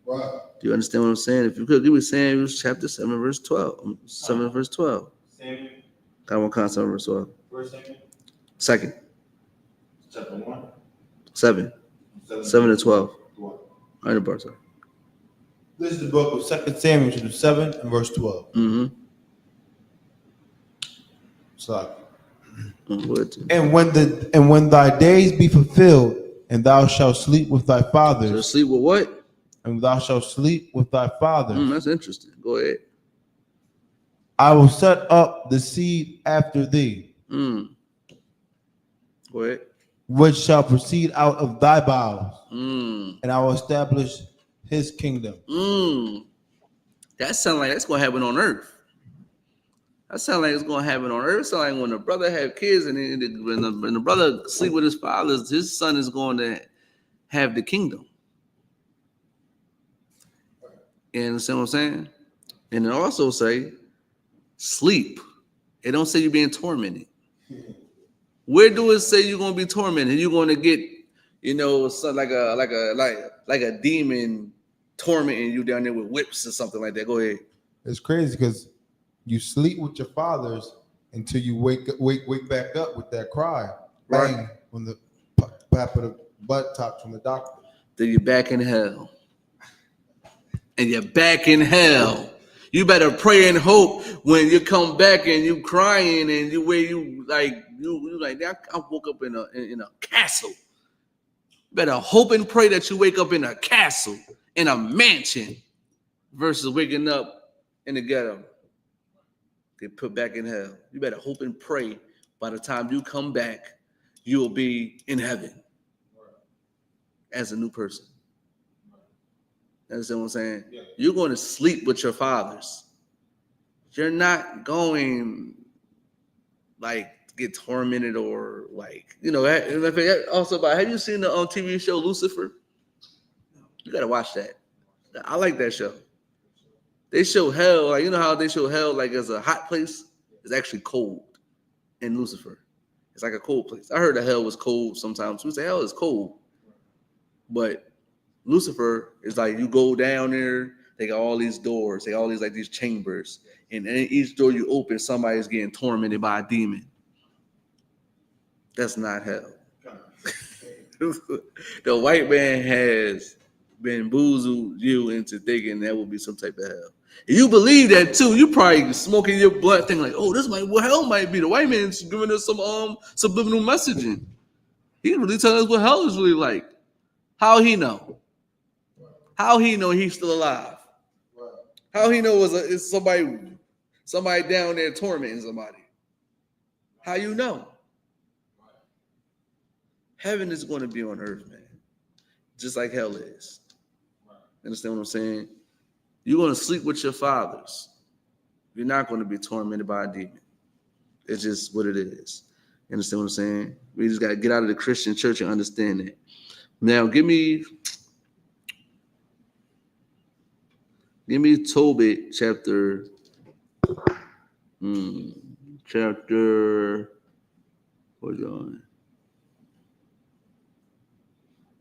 Right. Do you understand what I'm saying? If you could give me Samuel chapter 7, verse 12. 7 verse 12. Samuel. Kind of 7 verse 12. First Samuel. Second. Chapter 1. 7. 7 to 12. Right. This is the book of 2 Samuel, chapter 7 and verse 12. Mm-hmm. So, and when thy days be fulfilled, and thou shalt sleep with thy fathers. So sleep with what? And thou shalt sleep with thy fathers. That's interesting. Go ahead. I will set up the seed after thee. Go ahead. Which shall proceed out of thy bowels. And I will establish his kingdom. That sounds like that's going to happen on earth. That sounds like it's going to happen on earth. It sounds like when the brother have kids and when the brother sleep with his fathers, his son is going to have the kingdom. You understand what I'm saying? And it also say sleep. It don't say you're being tormented. Where do it say you're going to be tormented? You're going to get, something like a demon tormenting you down there with whips or something like that. Go ahead. It's crazy because you sleep with your fathers until you wake back up with that cry, right? Bang, when the pap of the butt tops from the doctor. Then you're back in hell, and you're back in hell. You better pray and hope when you come back and you crying and you I woke up in a castle. You better hope and pray that you wake up in a castle, in a mansion, versus waking up in the ghetto. Get put back in hell. You better hope and pray by the time you come back, you'll be in heaven as a new person. You understand what I'm saying? Yeah. You're going to sleep with your fathers. You're not going get tormented or also, have you seen the TV show Lucifer? You got to watch that. I like that show. They show hell, how they show hell as a hot place? It's actually cold in Lucifer. It's like a cold place. I heard the hell was cold sometimes. We say hell is cold. But Lucifer is you go down there, they got all these doors, they got all these these chambers. And in each door you open, somebody's getting tormented by a demon. That's not hell. The white man has bamboozled you into thinking that will be some type of hell. If you believe that too, you probably smoking your blunt thinking this hell might be. The white man's giving us some subliminal messaging. He really telling us what hell is really like. How he know? How he know he's still alive? How he know it's somebody down there tormenting somebody? How you know? Heaven is going to be on earth, man. Just like hell is. Understand what I'm saying? You're going to sleep with your fathers. You're not going to be tormented by a demon. It's just what it is. You understand what I'm saying? We just got to get out of the Christian church and understand that. Now, give me Give me Tobit chapter. Hold on.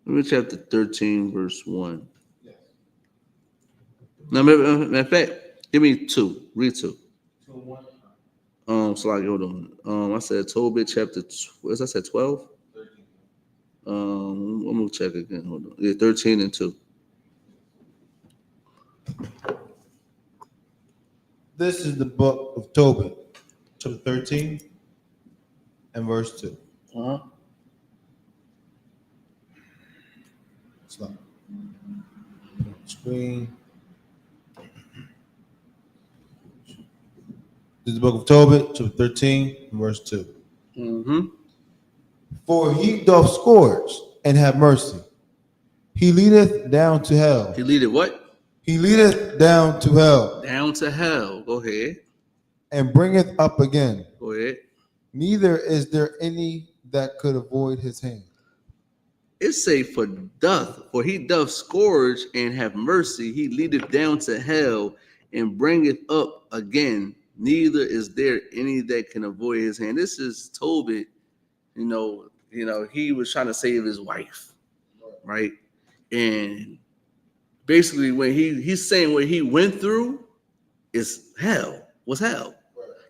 Give me chapter 13, verse 1. Yes. No, matter of fact, give me 2. Read 2. 2:1. So like, hold on. I said Tobit chapter. What I said 12. 13. I'm gonna check again. Hold on. Yeah, 13 and 2. This is the book of Tobit, chapter 13 and verse 2. Stop. Screen. This is the book of Tobit, chapter 13 and verse 2. Mm-hmm. For he doth scourge and have mercy. He leadeth down to hell. He leadeth what? He leadeth down to hell Down to hell. Go ahead. and bringeth up again. Go ahead. Neither is there any that could avoid his hand. It say for he doth scourge and have mercy. He leadeth down to hell and bringeth up again. Neither is there any that can avoid his hand. This is Tobit. You know, he was trying to save his wife, right? And basically, when he's saying what he went through is hell. Was hell,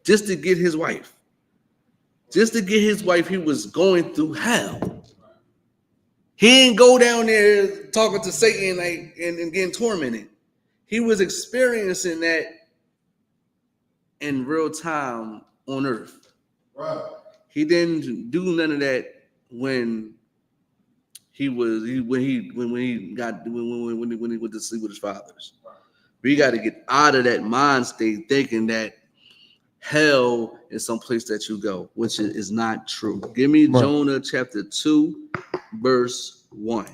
just to get his wife. Just to get his wife, he was going through hell. He didn't go down there talking to Satan like and getting tormented. He was experiencing that in real time on earth. Right. He didn't do none of that when he went to sleep with his fathers. We got to get out of that mind state thinking that hell is some place that you go, which is not true. Give me Jonah chapter 2, verse 1.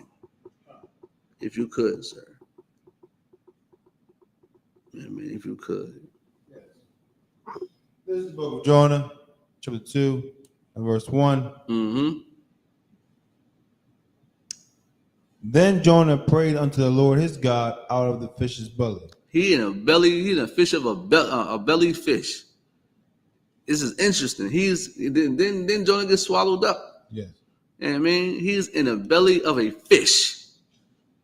If you could, sir. I mean, if you could. This is the book of Jonah, chapter 2, and verse 1. Mm-hmm. Then Jonah prayed unto the Lord his God out of the fish's belly. He in a fish of a belly fish. This is interesting. Then Jonah gets swallowed up. Yes. You know what I mean? He's in the belly of a fish.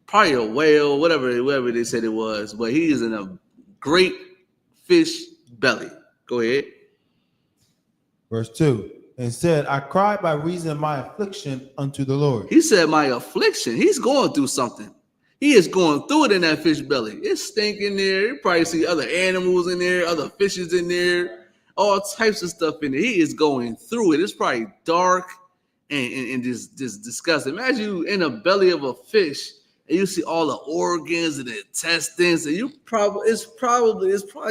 Probably a whale, whatever they said it was, but he is in a great fish belly. Go ahead. Verse 2. And said, I cried by reason of my affliction unto the Lord. He said, my affliction. He's going through something. He is going through it in that fish belly. It's stinking there. You probably see other animals in there, other fishes in there, all types of stuff in there. He is going through it. It's probably dark and just disgusting. Imagine you in the belly of a fish and you see all the organs and the intestines, and it's probably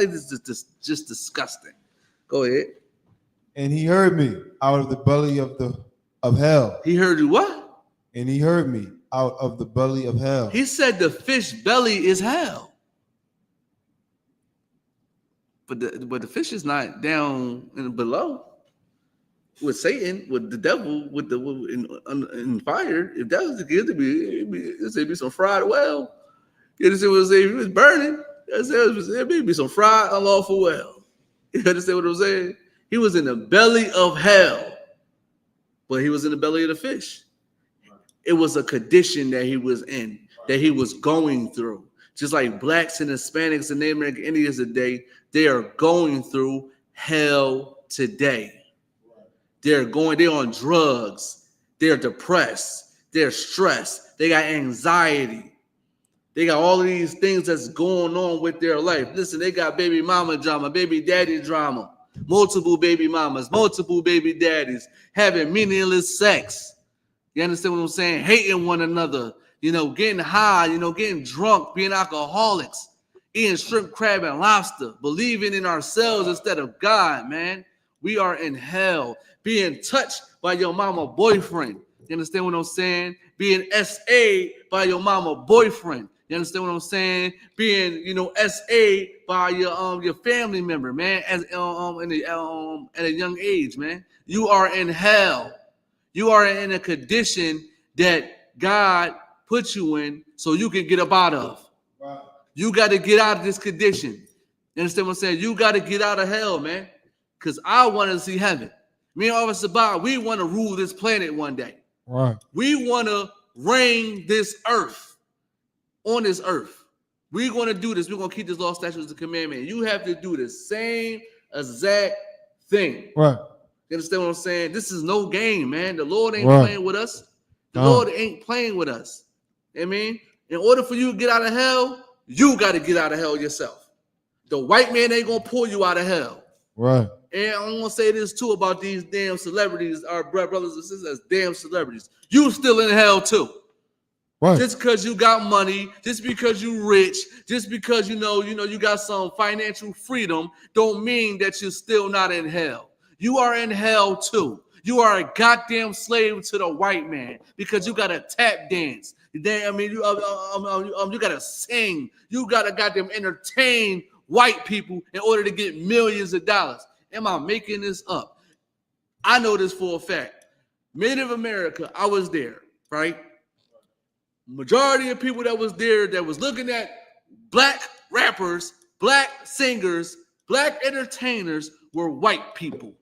just disgusting. Go ahead. And he heard me out of the belly of hell. He heard you what? And he heard me out of the belly of hell. He said the fish belly is hell. But the fish is not down and below with Satan, with the devil, in fire. If that was the case, it'd be some fried well. You understand what I'm saying? If it was burning, it'd be some fried unlawful well. You understand what I'm saying? He was in the belly of hell, but he was in the belly of the fish. It was a condition that he was in, that he was going through. Just like blacks and Hispanics and Native American Indians today, they are going through hell today. They're on drugs. They're depressed. They're stressed. They got anxiety. They got all of these things that's going on with their life. Listen, they got baby mama drama, baby daddy drama. Multiple baby mamas, multiple baby daddies, having meaningless sex. You understand what I'm saying? Hating one another, getting high, getting drunk, being alcoholics, eating shrimp, crab, and lobster, believing in ourselves instead of God, man. We are in hell. Being touched by your mama boyfriend. You understand what I'm saying? Being SA by your mama boyfriend. You understand what I'm saying? Being, SA by your family member, man, at a young age, man. You are in hell. You are in a condition that God put you in so you can get up out of. Wow. You got to get out of this condition. You understand what I'm saying? You got to get out of hell, man. Because I want to see heaven. Me and Officer Bob, we want to rule this planet one day. Right. We want to reign this earth, on this earth. We're going to do this. We're going to keep this law, statutes, and commandment. You have to do the same exact thing. Right. You understand what I'm saying? This is no game, man. The Lord ain't Right. playing with us. The No. Lord ain't playing with us. You know what I mean? In order for you to get out of hell, you got to get out of hell yourself. The white man ain't going to pull you out of hell. Right. And I'm going to say this too about these damn celebrities, our brothers and sisters, damn celebrities. You still in hell too. Right. Just because you got money, just because you rich, just because you know you got some financial freedom, don't mean that you're still not in hell. You are in hell too. You are a goddamn slave to the white man because you got to tap dance. You got to sing. You got to goddamn entertain white people in order to get millions of dollars. Am I making this up? I know this for a fact. Native America, I was there, right? Majority of people that was there that was looking at black rappers, black singers, black entertainers were white people.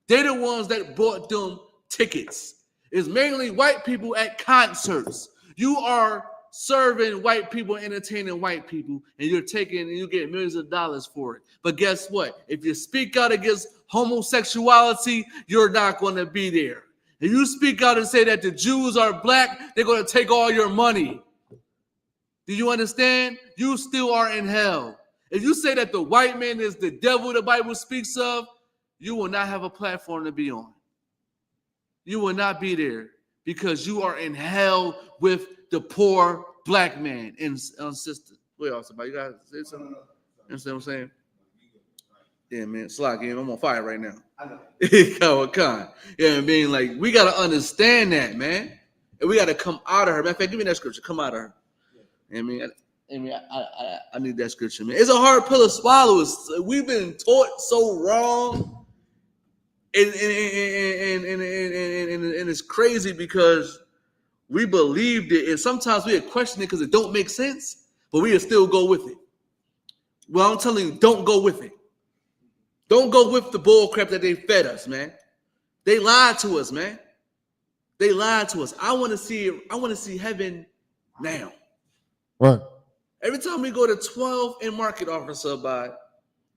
They're the ones that bought them tickets. It's mainly white people at concerts. You are serving white people, entertaining white people, and you get millions of dollars for it. But guess what? If you speak out against homosexuality, you're not going to be there. If you speak out and say that the Jews are black, they're going to take all your money. Do you understand? You still are in hell. If you say that the white man is the devil the Bible speaks of, you will not have a platform to be on. You will not be there because you are in hell with the poor black man and sister. What else about you guys say something? You understand what I'm saying? Yeah, man. Slack, I'm on fire right now. I know. Yeah, I mean, like, we got to understand that, man. And we got to come out of her. Matter of fact, give me that scripture. Come out of her. You know what I mean? I need that scripture, man. It's a hard pill to swallow. We've been taught so wrong. And it's crazy because we believed it. And sometimes we question it because it don't make sense. But we still go with it. Well, I'm telling you, don't go with it. Don't go with the bull crap that they fed us, man. They lied to us, man. They lied to us. I want to see heaven now. Right. Every time we go to 12 and Market, Officer Abad,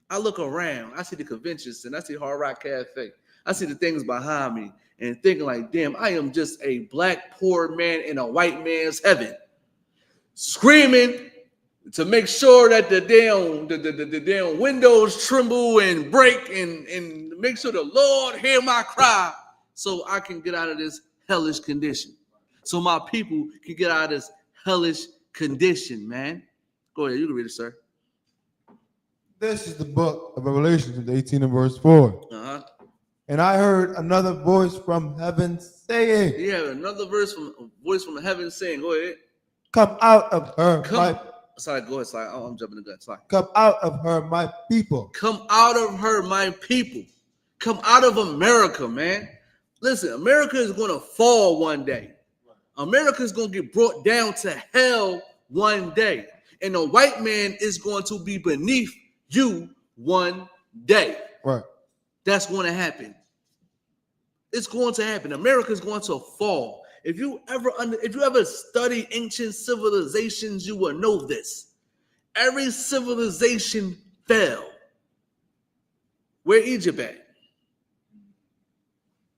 I look around. I see the convention center. I see Hard Rock Cafe. I see the things behind me and thinking like, damn, I am just a black poor man in a white man's heaven. Screaming to make sure that the damn windows tremble and break and make sure the Lord hear my cry so I can get out of this hellish condition. So my people can get out of this hellish condition, man. Go ahead, you can read it, sir. This is the book of Revelation, 18 and verse 4. Uh-huh. And I heard another voice from heaven saying, You have another voice from heaven saying, go ahead. come out of her, Sorry, go ahead. Sorry, I'm jumping the gun. Sorry. Come out of her, my people. Come out of her, my people. Come out of America, man. Listen, America is going to fall one day. America is going to get brought down to hell one day. And the white man is going to be beneath you one day. Right. That's going to happen. It's going to happen. America is going to fall. If you ever study ancient civilizations, you will know this. Every civilization fell. Where Egypt at?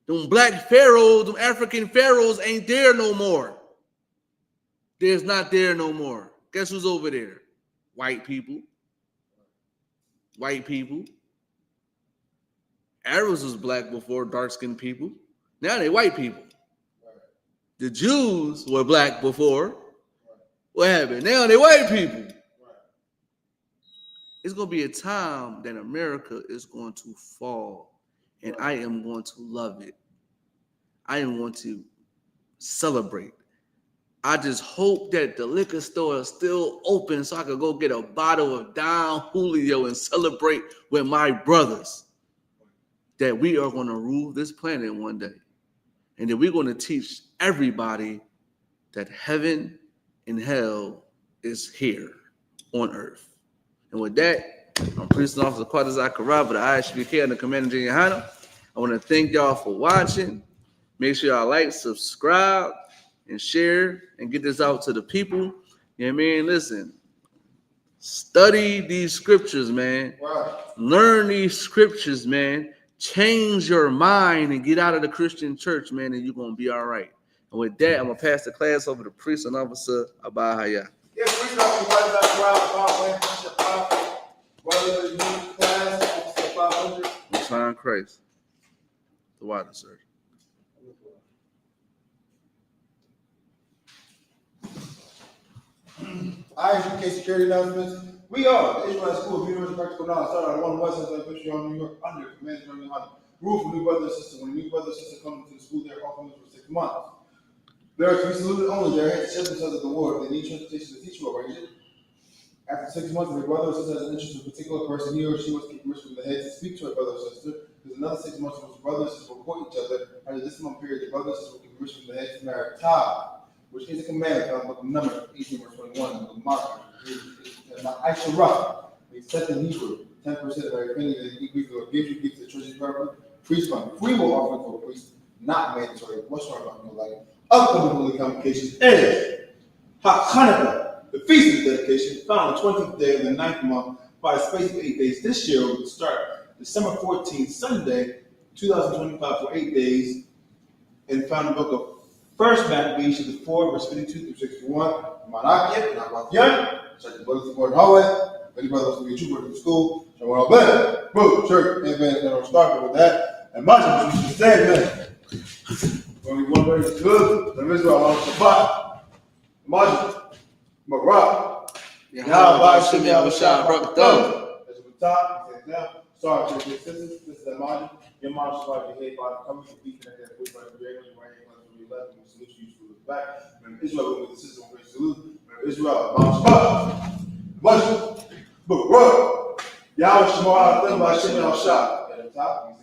Them black pharaohs, them African pharaohs ain't there no more. There's not there no more. Guess who's over there? White people. White people. Arabs was black before, dark-skinned people. Now they white people. The Jews were black before. What happened? Now they white people. It's going to be a time that America is going to fall, and I am going to love it. I am going to celebrate. I just hope that the liquor store is still open so I could go get a bottle of Don Julio and celebrate with my brothers that we are going to rule this planet one day. And that we're going to teach everybody that heaven and hell is here. on earth. And with that, I'm Priest and Officer Carter Zachariah for the I.S.U.P.K and the Commander in YAHANNA. I want to thank y'all for watching. Make sure y'all like, subscribe, and share, and get this out to the people. You know what I mean? Listen, study these scriptures, man. Wow. Learn these scriptures, man. Change your mind and get out of the Christian church, man, and you're going to be all right. And with that, I'm going to pass the class over to Priest and Officer Abahaya. Yeah, Priest and Officer Brother, you class, Officer 500. Let's find Christ. The water, sir. I.S.U.P.K security announcements. We are the Israelite School of Universal Practical Knowledge, started on 1 West Side Fishery on New York under Commander General YAHANNA. Rule for new brother and sister. When a new brother and sister come to the school, they're off limits for 6 months. They are to be saluted only. They are head to ship themselves at the war. If they need transportation, the teacher will arrange it. After 6 months, if a brother or sister has an interest in a particular person, he or she must get permission from the head to speak to a brother or sister. There's another 6 months in which brother and sister will court each other. After this month period, the brother and sister will get permission from the head to marry tie, which is a command found in the book of Numbers 18 verse 21 in the book of Mark. I.S.U.P.K a second Hebrew, 10% of every penny that he gives you gives the treasury department. Priest fund, free will offering for a priest, not mandatory. What's wrong about no like upcoming holy convocations is YAHANNA, the feast of dedication, found on the 20th day of the 9th month by a space of 8 days. This year will start December 14th, Sunday, 2025 for 8 days, and found in the book of 1 Maccabees, chapter 4, verse 52 through 61. Manakia, Nabatyan, check the bulletin board in the hallway. If any brother wants to be a trooper to the school, so we're all better. Boom, church, amen. And I'll start with that. And my church, we should say, man. Only one way is good. The Israel on Shabbat. Majid, Marah. Yahweh, Shemi, Abishai, Brakathum. As we talk, we say now, sorry, brothers and sisters, this is Amadi. Your mom should like your head body coming to be connected with my creator, your right hand, from your left, and we salute you to the back. Remember Israel, with the sister, we salute. Remember Israel, Mom Shabbat. Majid, Marah. Yahweh, Shema, Hashem, Hashem, At the top, we say